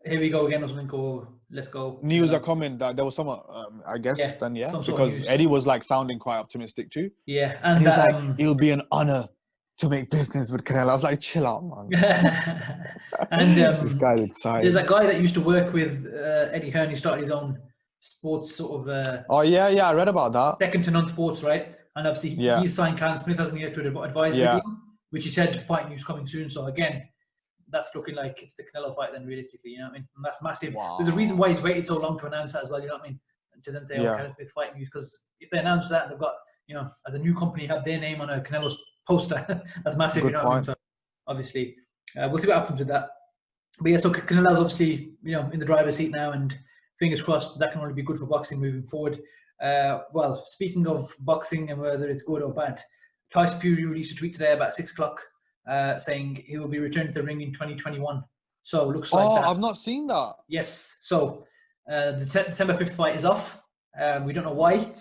here we go again or something, or let's go. News are coming that there was some, I guess, because Eddie was sounding quite optimistic too. Yeah, and he was like, it'll be an honor to make business with Canelo. I was like, chill out, man. And this guy's excited. There's a guy that used to work with Eddie Hearn. He started his own sports sort of. Oh yeah, I read about that. Second to none sports, right? And obviously he's signed Callum Smith, hasn't he, to an advisory deal, which he said fight news coming soon. So again, that's looking like it's the Canelo fight then, realistically, you know what I mean? And that's massive. Wow. There's a reason why he's waited so long to announce that as well, you know what I mean? To then say, Callum Smith fight news, because if they announce that, they've got, as a new company, have their name on a Canelo's poster. That's massive, you know what I mean? So obviously, we'll see what happens with that. But yeah, so Canelo's obviously, in the driver's seat now, and fingers crossed that can only be good for boxing moving forward. Well, speaking of boxing and whether it's good or bad, Tyson Fury released a tweet today about 6 o'clock saying he will be returning to the ring in 2021. So it looks like that. I've not seen that. Yes. So the December 5th fight is off. We don't know why.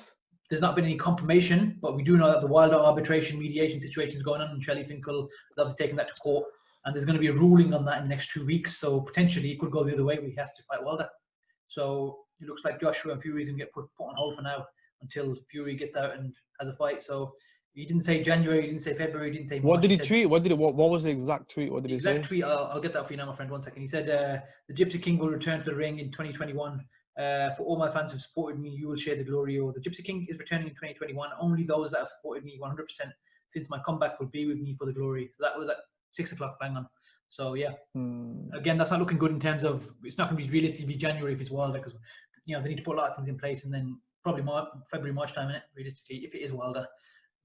There's not been any confirmation, but we do know that the Wilder arbitration mediation situation is going on, and Shelley Finkel is obviously taking that to court. And there's going to be a ruling on that in the next 2 weeks. So potentially it could go the other way where he has to fight Wilder. So it looks like Joshua and Fury is going to get put on hold for now until Fury gets out and has a fight. So he didn't say January, he didn't say February, he didn't say March. What did he tweet? What was the exact tweet? What did he say? Exact tweet, I'll get that for you now, my friend. 1 second. He said, the Gypsy King will return to the ring in 2021. For all my fans who've supported me, you will share the glory. Or the Gypsy King is returning in 2021. Only those that have supported me 100% since my comeback will be with me for the glory. So that was at 6 o'clock, bang on. So yeah, again, that's not looking good in terms of, it's not going to be realistically be January if it's Wilder, because they need to put a lot of things in place, and then probably February, March time, innit, realistically, if it is Wilder.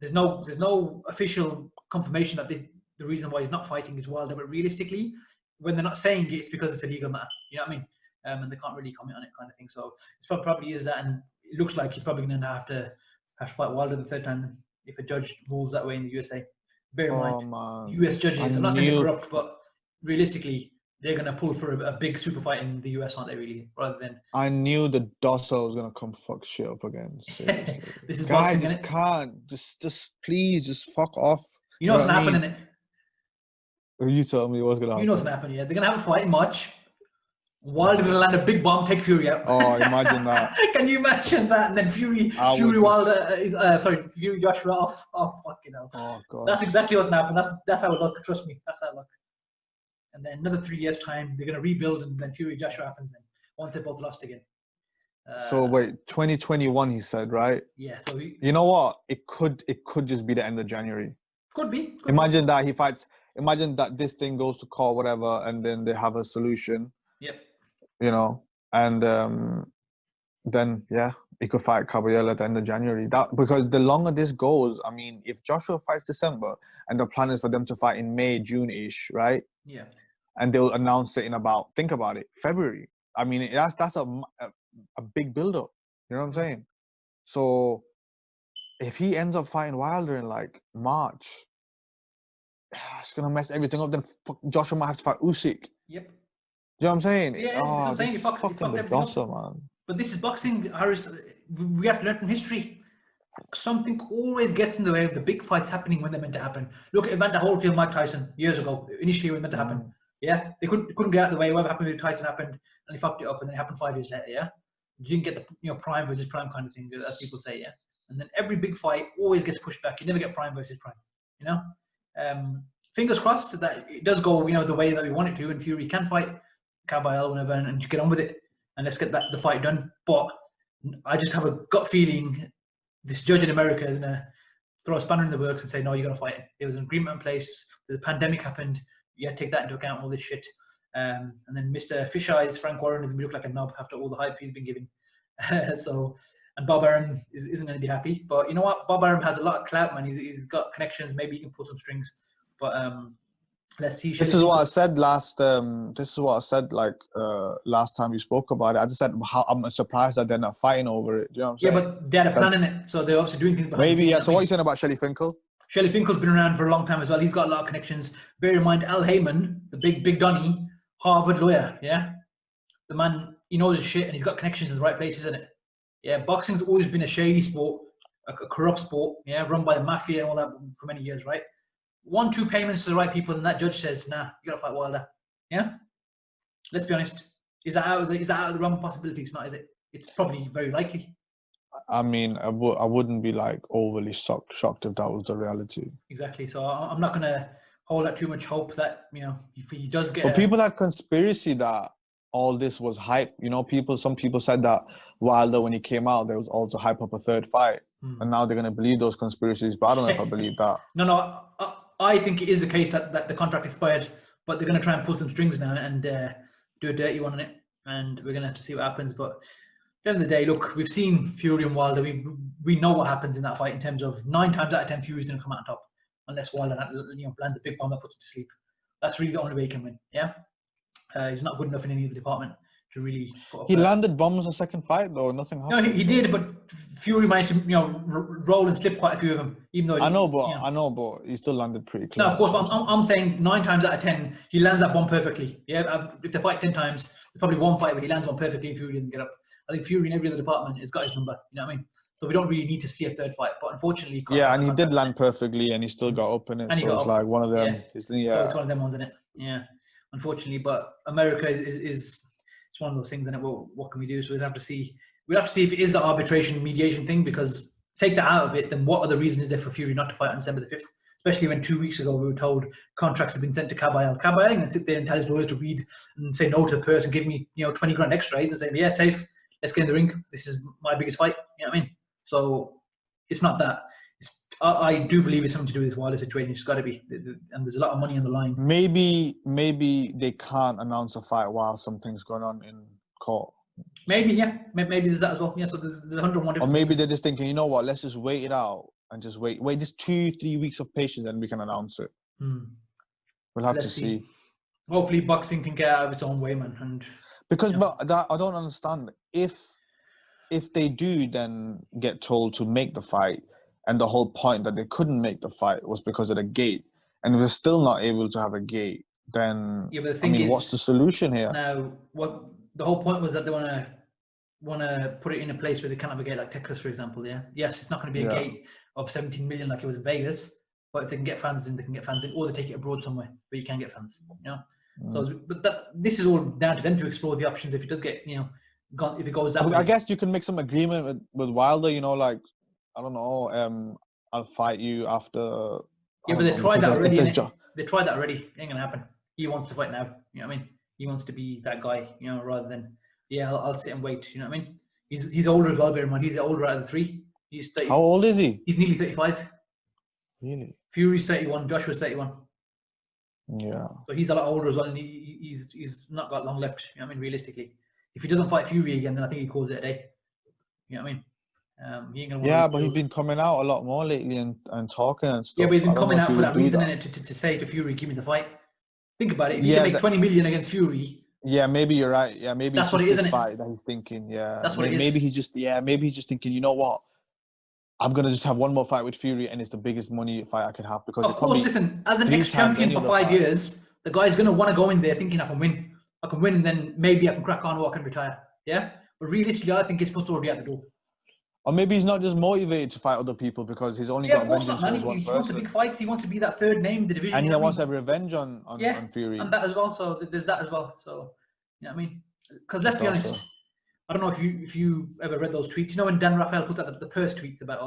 There's no official confirmation that the reason why he's not fighting is Wilder, but realistically, when they're not saying it, it's because it's a legal matter. You know what I mean? And they can't really comment on it, kind of thing. So it probably is that, and it looks like he's probably going to have to fight Wilder the third time if a judge rules that way in the USA. Bear in mind, US judges, I'm not saying they're corrupt, but realistically, they're going to pull for a big super fight in the US, aren't they, really? Rather than... I knew the Dosso was going to come fuck shit up again. This is guys, boxing, just innit? can't. Just please, just fuck off. You know what's going to happen, innit? You tell me what's going to happen. You know what's going to happen, yeah. They're going to have a fight in March. Wilder's going to land a big bomb, take Fury out. Oh, imagine that. Can you imagine that? And then Fury Wilder is, Fury Joshua off. Oh, fucking hell. Oh, God. That's exactly what's going to happen. That's how it look. Trust me. That's how it look. And then another 3 years' time, they're going to rebuild, and then Fury Joshua happens then, once they both lost again. So wait, 2021 he said, right? Yeah. So you know what? It could just be the end of January. Could be. Imagine that he fights. Imagine that this thing goes to court, whatever, and then they have a solution. Yep. And then yeah, he could fight Caballero at the end of January. That because the longer this goes, I mean, if Joshua fights December and the plan is for them to fight in May, June-ish, right? Yeah. And they'll announce it in about, think about it, February. I mean, that's a big build-up. You know what I'm saying? So if he ends up fighting Wilder in like March, it's gonna mess everything up. Then Joshua might have to fight Usyk. Yep. You know what I'm saying? Yeah, that's what I'm saying. This fucking Dosso, man. But this is boxing, Harris. We have to learn from history. Something always gets in the way of the big fights happening when they're meant to happen. Look at Evander Holyfield, Mike Tyson years ago. Initially, it was meant to happen. Yeah, they couldn't get out of the way. Whatever happened with Tyson happened, and he fucked it up, and then it happened 5 years later. Yeah, you didn't get the prime versus prime kind of thing, as people say. Yeah, and then every big fight always gets pushed back. You never get prime versus prime. Fingers crossed that it does go the way that we want it to, and Fury can fight Caballero whenever, and get on with it, and let's get the fight done. But I just have a gut feeling this judge in America is gonna throw a spanner in the works and say, no, you gotta fight it. There was an agreement in place. The pandemic happened. You had to take that into account, all this shit. And then Mr. Fish Eyes, Frank Warren, is going to look like a knob after all the hype he's been giving. And Bob Arum isn't going to be happy. But you know what? Bob Arum has a lot of clout, man. He's got connections. Maybe he can pull some strings. But let's see. This is what I said last. This is what I said last time we spoke about it. I just said how I'm surprised that they're not fighting over it. You know what I'm saying? Yeah, but they had a plan in it, so they're obviously doing things behind the maybe. scenes. Yeah. So what are you saying about Shelley Finkel? Shelley Finkel's been around for a long time as well. He's got a lot of connections. Bear in mind, Al Heyman, the big Donny, Harvard lawyer. Yeah, the man, he knows his shit, and he's got connections in the right places, isn't it? Yeah, boxing's always been a shady sport, a corrupt sport. Yeah, run by the mafia and all that for many years, right? 1-2 payments to the right people, and that judge says, "Nah, you gotta fight Wilder." Yeah, let's be honest. Is that out of the realm of possibilities? Not, is it? It's probably very likely. I mean, I wouldn't be like overly shocked if that was the reality. Exactly. So I'm not gonna hold out too much hope that if he does get. But people had conspiracy that all this was hype. Some people said that Wilder, when he came out, there was also hype up a third fight, and now they're gonna believe those conspiracies. But I don't know if I believe that. No. I think it is the case that the contract expired, but they're gonna try and pull some strings now and do a dirty one on it, and we're gonna have to see what happens. But at the end of the day, look, we've seen Fury and Wilder. We know what happens in that fight in terms of 9 times out of 10 Fury's going to come out on top unless Wilder lands a big bomb that puts him to sleep. That's really the only way he can win. Yeah. He's not good enough in any other department to really put up. He landed bombs the second fight though. Nothing happened. No, he did, but Fury managed to roll and slip quite a few of them. Even though I know, but he still landed pretty clean. No, of course, but I'm saying 9 times out of 10 he lands that bomb perfectly. Yeah, if they fight 10 times, there's probably one fight where he lands one perfectly and Fury doesn't get up. I think Fury in every other department has got his number. You know what I mean? So we don't really need to see a third fight, but unfortunately, and he did land perfectly, and he still got up in it. And so it's like one of them. Yeah. So it's one of them ones, isn't it? Yeah, unfortunately, but America is it's one of those things, isn't it? Well, what can we do? So we'd have to see. We'd have to see if it is the arbitration mediation thing, because take that out of it, then what other reason is there for Fury not to fight on December the 5th? Especially when 2 weeks ago we were told contracts have been sent to Kabayel. Kabayel ain't gonna sit there and tell his lawyers to read and say no to the person, give me 20 grand extra. He's gonna say, yeah, Tafe, let's get in the ring. This is my biggest fight. You know what I mean? So it's not that. I do believe it's something to do with this Wilder situation. It's got to be, and there's a lot of money on the line. Maybe they can't announce a fight while something's going on in court. Maybe, yeah. Maybe there's that as well. Yeah, so there's 101 different Or maybe things. they're just thinking, you know what, let's just wait it out and just wait just 2-3 weeks of patience and we can announce it. We'll have to see. Hopefully boxing can get out of its own way, man. And but that, I don't understand. If they do then get told to make the fight, and the whole point that they couldn't make the fight was because of the gate, and if they're still not able to have a gate, then but the thing is, what's the solution here? Now, what the whole point was that they want to put it in a place where they can't have a gate, like Texas, for example. Yeah, yes, it's not going to be a gate of 17 million like it was in Vegas, but if they can get fans in, they can get fans in, or they take it abroad somewhere where you can get fans. So, but this is all down to them to explore the options. If it does get, if it goes that way. I guess you can make some agreement with Wilder. Like, I don't know, I'll fight you after. Yeah, but they tried that already. They tried that already. It ain't gonna happen. He wants to fight now. You know what I mean? He wants to be that guy. Rather than I'll sit and wait. You know what I mean? He's older as well. Bear in mind, he's the older out of the three. He's 30. How old is he? He's nearly 35. Really? Fury's 31. Joshua's 31. Yeah. So he's a lot older as well, and he's not got long left. You know what I mean? Realistically, if he doesn't fight Fury again, then I think he calls it a day. You know what I mean? He ain't gonna but he's been coming out a lot more lately and talking and stuff. Yeah, but he's been coming out for that reason, innit? To say to Fury, give me the fight. Think about it. If you can make 20 million against Fury. Yeah, maybe you're right. Yeah, maybe that's what it is, isn't it? Fight that he's thinking. Yeah, that's what it is. Maybe he's just thinking, you know what? I'm gonna just have one more fight with Fury, and it's the biggest money fight I could have because. Of course, listen. As an ex-champion for 5 years, the guy's gonna want to go in there thinking I can win. I can win, and then maybe I can crack on or I can retire. Yeah, but realistically, I think his foot's already at the door. Or maybe he's not just motivated to fight other people because he's only got vengeance on one person. He wants a big fight. He wants to be that third name in the division. And he wants to have revenge on Fury. And that as well. So there's that as well. So, you know what I mean? Because let's be honest, I don't know if you ever read those tweets. When Dan Raphael put out the purse tweets about,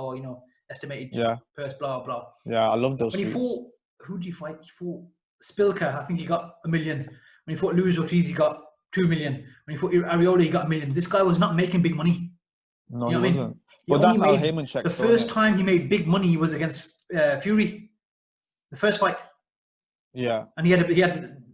estimated purse, blah, blah. Yeah, I love those tweets. When he fought, who did he fight? He fought Spilka. I think he got $1 million. When he fought Luis Ortiz, he got $2 million. When he fought Ariola, he got $1 million. This guy was not making big money. No, he wasn't. But that's how Heyman checks. The first time he made big money was against Fury. The first fight. Yeah. And he had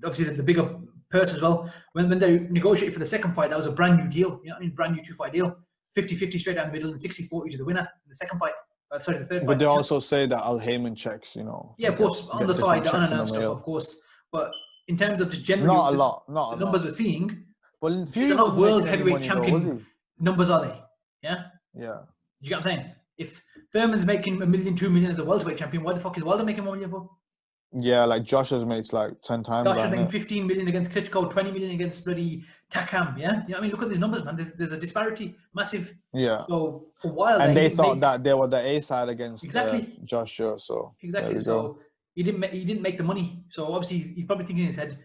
obviously the bigger purse as well. When they negotiated for the second fight, that was a brand new deal. You know what I mean? Brand new 2-fight deal. 50-50 straight down the middle and 60-40 to the winner in the second fight. The third fight. But they also say that Al Heyman checks, Yeah, of course. On the side, the unannounced stuff, of course. But in terms of just generally, not a lot. The numbers we're seeing. Well, he's not world heavyweight champion. Numbers are they? Yeah. Yeah. You get what I'm saying? If Thurman's making $1 million, $2 million as a welterweight champion, why the fuck is Wilder making $1 million for? Yeah, like Josh's makes like 10 times. Josh is making 15 million against Klitschko, 20 million against bloody Takam. Yeah, you know what I mean? Look at these numbers, man. There's a disparity, massive. Yeah. So for Wilder, and they thought that they were the A side against Joshua. So exactly. So he didn't make the money. So obviously he's probably thinking in his head,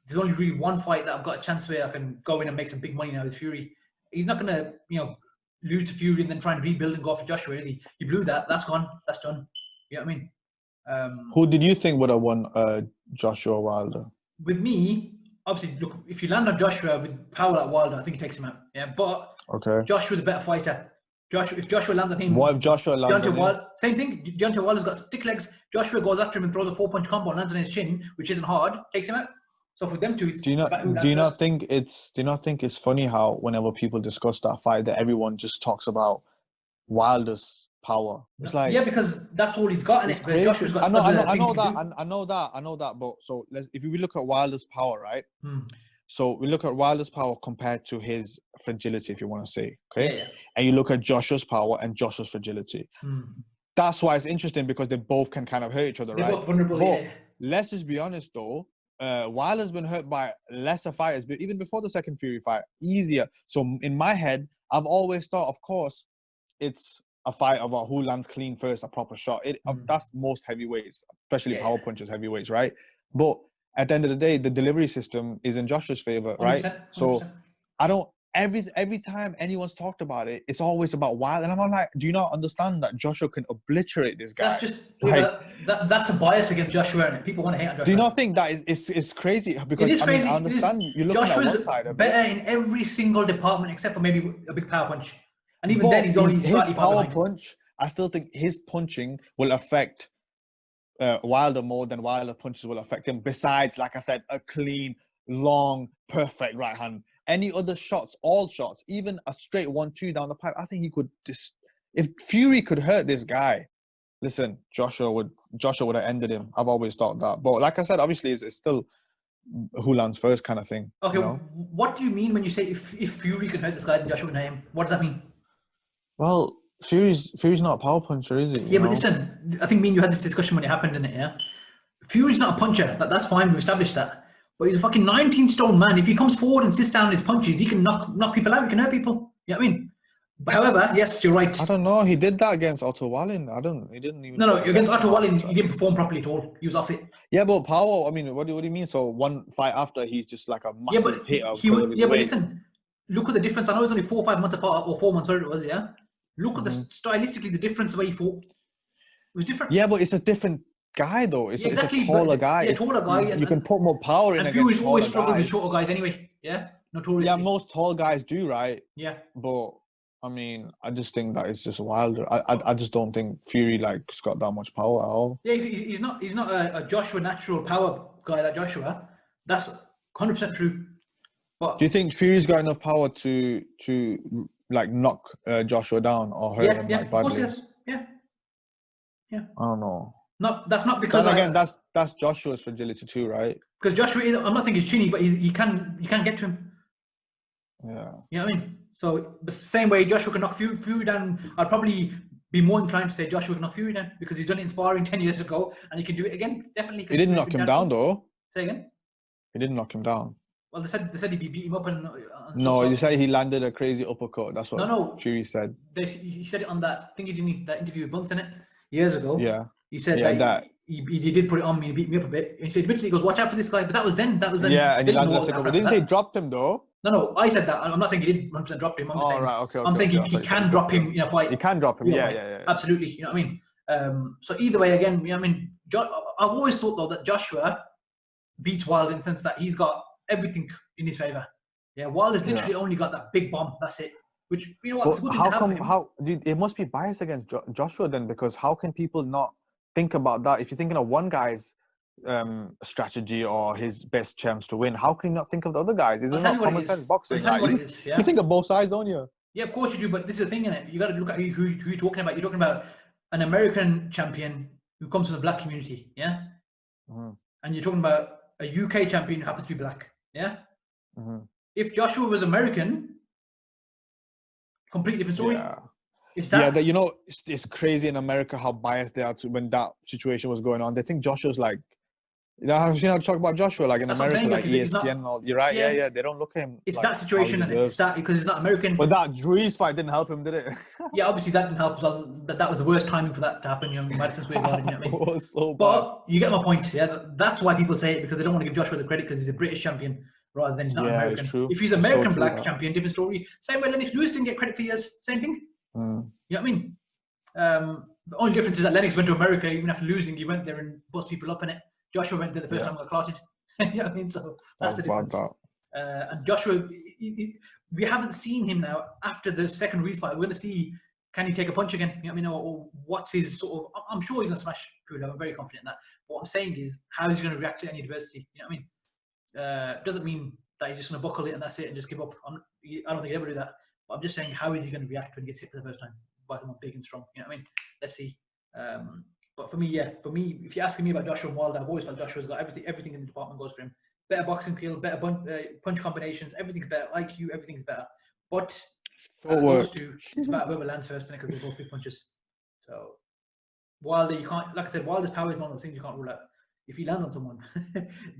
there's only really one fight that I've got a chance where I can go in and make some big money now with Fury. He's not gonna lose to Fury and then try and rebuild and go after Joshua. He blew that. That's gone. That's done. You know what I mean? Who did you think would have won Joshua Wilder? With me, obviously, look, if you land on Joshua with power like Wilder, I think he takes him out. Yeah, but Joshua's a better fighter. If Joshua lands on him, what if Joshua lands on him? Same thing. Deontay Wilder's got stick legs. Joshua goes after him and throws a 4-punch combo and lands on his chin, which isn't hard, takes him out. So for them two, it's do you not think it's funny how whenever people discuss that fight that everyone just talks about Wilder's power? It's like, yeah, because that's all he's got in it. Joshua's got I know that. But so if we look at Wilder's power, right? So we look at Wilder's power compared to his fragility, if you want to say, okay? Yeah. And you look at Joshua's power and Joshua's fragility. That's why it's interesting, because they both can kind of hurt each other, They're right? both vulnerable, but yeah. let's just be honest, though. Wilder's been hurt by lesser fighters, but even before the second Fury fight, easier. So in my head, I've always thought, of course, it's a fight about who lands clean first, a proper shot. That's most heavyweights, especially power punchers, heavyweights, right? But at the end of the day, the delivery system is in Joshua's favor, right? 100%. So I don't. Every time anyone's talked about it, it's always about Wilder, and I'm like, do you not understand that Joshua can obliterate this guy? That's just like, that's a bias against Joshua, and people want to hate on Joshua. Do you not think that is crazy? Because it is crazy. I understand you're looking at one side of it. Better in every single department except for maybe a big power punch, and even then he's only slightly his far power behind. punch. I still think his punching will affect Wilder more than Wilder punches will affect him. Besides, like I said, a clean, long, perfect right hand. Any other shots, all shots, even a straight 1-2 down the pipe, I think he could just. If Fury could hurt this guy, listen, Joshua would have ended him. I've always thought that. But like I said, obviously, it's still who lands first kind of thing. Okay, you know? What do you mean when you say if Fury could hurt this guy, then Joshua would hurt him? What does that mean? Well, Fury's not a power puncher, is he? Yeah, but listen, I think me and you had this discussion when it happened, didn't it? Yeah, Fury's not a puncher. That's fine. We've established that. But he's a fucking 19-stone man. If he comes forward and sits down his punches, he can knock people out. He can hurt people. You know what I mean? But however, yes, you're right. I don't know. He did that against Otto Wallin. He didn't even. No, against Otto Wallin, he didn't perform properly at all. He was off it. Yeah, but power. I mean, what do you mean? So one fight after, he's just like a massive hitter. But listen, look at the difference. I know it's only 4 or 5 months apart, or 4 months, whatever it was. Yeah. Look at the stylistically the difference the way he fought. It was different. Yeah, but it's a different guy though. It's a taller guy. Yeah, taller guy. You can put more power in. And Fury's always struggled with shorter guys anyway. Yeah, notoriously. Yeah, most tall guys do, right? Yeah. But I mean, I just think that it's just Wilder. I just don't think Fury like's got that much power at all. Yeah, he's not a Joshua natural power guy like Joshua. That's 100% true. But do you think Fury's got enough power to like knock Joshua down or hurt him like badly? Of course he has. Yeah. I don't know. No, that's not because. Then again, that's Joshua's fragility too, right? Because Joshua is. I'm not saying he's chinny, but you can get to him. Yeah. You know what I mean? So the same way Joshua can knock Fury down, I'd probably be more inclined to say Joshua can knock Fury down because he's done it in sparring 10 years ago and he can do it again. Definitely. He didn't knock him down though. Say again. He didn't knock him down. Well, they said he beat him up and no, you said he landed a crazy uppercut. That's what Fury said. He said it on that thing, didn't he? That interview with Bunce in it years ago. Yeah. He said that he did put it on me and beat me up a bit. And he said, admittedly, he goes, watch out for this guy. But that was then. Yeah, and he landed a second. But didn't say dropped him though. No, I said that. I'm not saying he did 100% drop him. I'm saying he can drop him in a fight. He can drop him. Yeah. Absolutely. You know what I mean? So either way, again, you know what I mean? I've always thought though that Joshua beats Wilder in the sense that he's got everything in his favor. Yeah, Wilder's literally only got that big bomb. That's it. Which, you know what? It's a good thing to have for him. It must be biased against Joshua then, because how can people not think about that? If you're thinking of one guy's strategy or his best chance to win, how can you not think of the other guys? Is it not common sense boxing? You think of both sides, don't you? Yeah, of course you do, but this is the thing, innit? You got to look at who you're talking about. You're talking about an American champion who comes from the black community, yeah? Mm-hmm. And you're talking about a UK champion who happens to be black, yeah? Mm-hmm. If Joshua was American, completely different story. Yeah. You know, it's crazy in America how biased they are to when that situation was going on. They think Joshua's like, you know, I've seen how to talk about Joshua like in America, like ESPN and all. You're right, yeah. They don't look at him. It's like that situation, and it's that because he's not American. But that Ruiz fight didn't help him, did it? Yeah, obviously that didn't help as well. That was the worst timing for that to happen. You know, Madison Square Garden. You know what I mean? It was so bad. But you get my point. Yeah, that's why people say it, because they don't want to give Joshua the credit because he's a British champion rather than he's not American. It's true. If he's American black champion, different story. Same way Lennox Lewis didn't get credit for years. Same thing. You know what I mean? The only difference is that Lennox went to America even after losing. He went there and bust people up in it. Joshua went there the first time and got clotted. You know what I mean? So that's the difference. And Joshua, we haven't seen him now after the second Ruiz fight. We're going to see, can he take a punch again? You know what I mean? Or what's his sort of, I'm sure he's going to smash Pulev. I'm very confident in that. What I'm saying is, how is he going to react to any adversity? You know what I mean? Doesn't mean that he's just going to buckle it and that's it and just give up. I don't think he'll ever do that. But I'm just saying, how is he going to react when he gets hit for the first time by someone big and strong? You know what I mean? Let's see. But for me, if you're asking me about Joshua and Wilder, I've always felt Joshua's got everything in the department goes for him. better boxing feel, better punch combinations, everything's better. IQ, everything's better. But those two, it's about whoever lands first, because they're both big punches. So Wilder, you can't, like I said, Wilder's power is one of those things you can't rule out. If he lands on someone,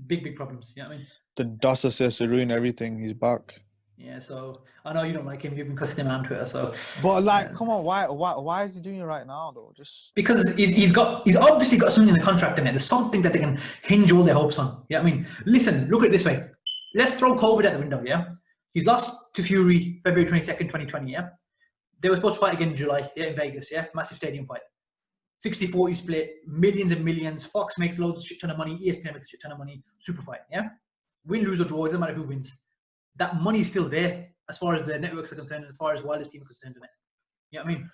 big problems. You know what I mean? The DOS assist to ruin everything. He's back. Yeah, so I know you don't like him. You've been cussing him out on Twitter. So, but like, come on, why is he doing it right now though? Just because he's obviously got something in the contract in it. There's something that they can hinge all their hopes on. Yeah, I mean, listen, look at it this way. Let's throw COVID out the window. Yeah, he's lost to Fury February 22nd, 2020. Yeah, they were supposed to fight again in July. Yeah, in Vegas. Yeah, massive stadium fight. 60-40 split, millions and millions. Fox makes loads of shit ton of money. ESPN makes a shit ton of money. Super fight. Yeah, win, lose or draw, it doesn't matter who wins. That money's still there as far as the networks are concerned, and as far as Wilder's team are concerned in it. You know what I mean?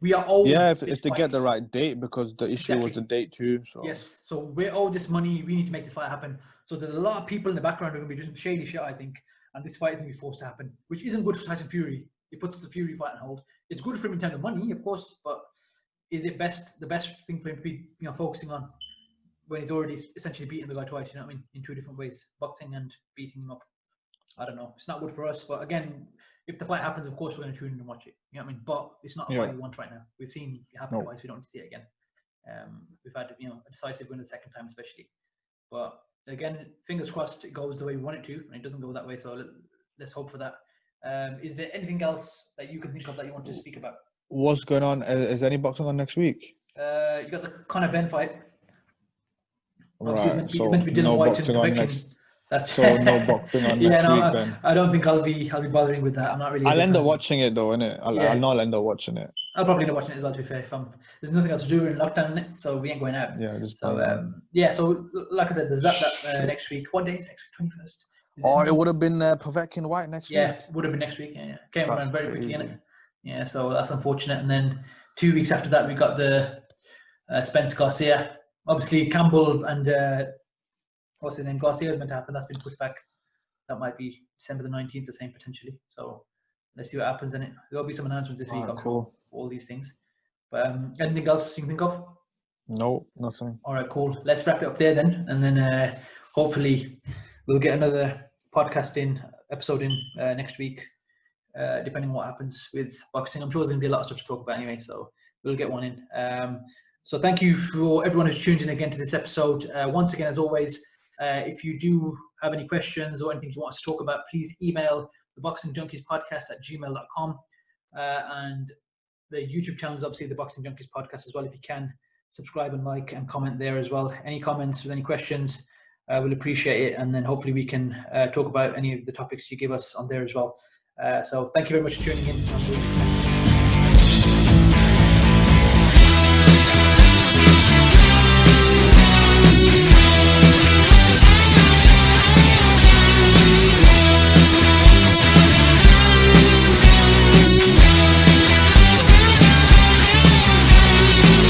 We are owed if they get the right date, because the issue was the date too. So. Yes, so we're owed this money. We need to make this fight happen. So there's a lot of people in the background who are going to be doing shady shit, I think, and this fight is going to be forced to happen, which isn't good for Tyson Fury. It puts the Fury fight on hold. It's good for him in terms of money, of course, but is it the best thing for him to be focusing on when he's already essentially beaten the guy twice? You know what I mean? In two different ways, boxing and beating him up. I don't know. It's not good for us. But again, if the fight happens, of course, we're going to tune in and watch it. You know what I mean? But it's not a fight we want right now. We've seen it happen twice. We don't need to see it again. We've had, a decisive win the second time, especially. But again, fingers crossed it goes the way we want it to, and it doesn't go that way. So let's hope for that. Is there anything else that you can think of that you want to speak about? What's going on? Is any boxing on next week? You got the Conor Ben fight. Right. So no boxing on next. So no boxing on next week then. I don't think I'll be bothering with that. I'm not really. I'll end up watching it though, innit? I'll end up watching it. I'll probably end up watching it as well, to be fair. There's nothing else to do. We're in lockdown, innit? So we ain't going out. Yeah. So like I said, there's that next week. What day is next week? 21st. It would have been Povetkin White next week. Yeah, it would have been next week. Yeah. Came around very quickly, innit? Yeah. So that's unfortunate. And then 2 weeks after that, we got the Spence Garcia. Obviously, Campbell and what's his name? Garcia is meant to happen. That's been pushed back. That might be December the 19th, the same potentially. So let's see what happens in it. There'll be some announcements this week on all these things. But anything else you can think of? No, nothing. All right, cool. Let's wrap it up there then, and then hopefully we'll get another episode in next week, depending on what happens with boxing. I'm sure there's gonna be a lot of stuff to talk about anyway, so we'll get one in. So thank you for everyone who's tuned in again to this episode. Once again, as always, if you do have any questions or anything you want us to talk about, please email the Boxing Junkies Podcast at gmail.com. And the YouTube channel is obviously the Boxing Junkies Podcast as well. If you can, subscribe and like and comment there as well. Any comments with any questions, we'll appreciate it. And then hopefully we can talk about any of the topics you give us on there as well. So thank you very much for tuning in.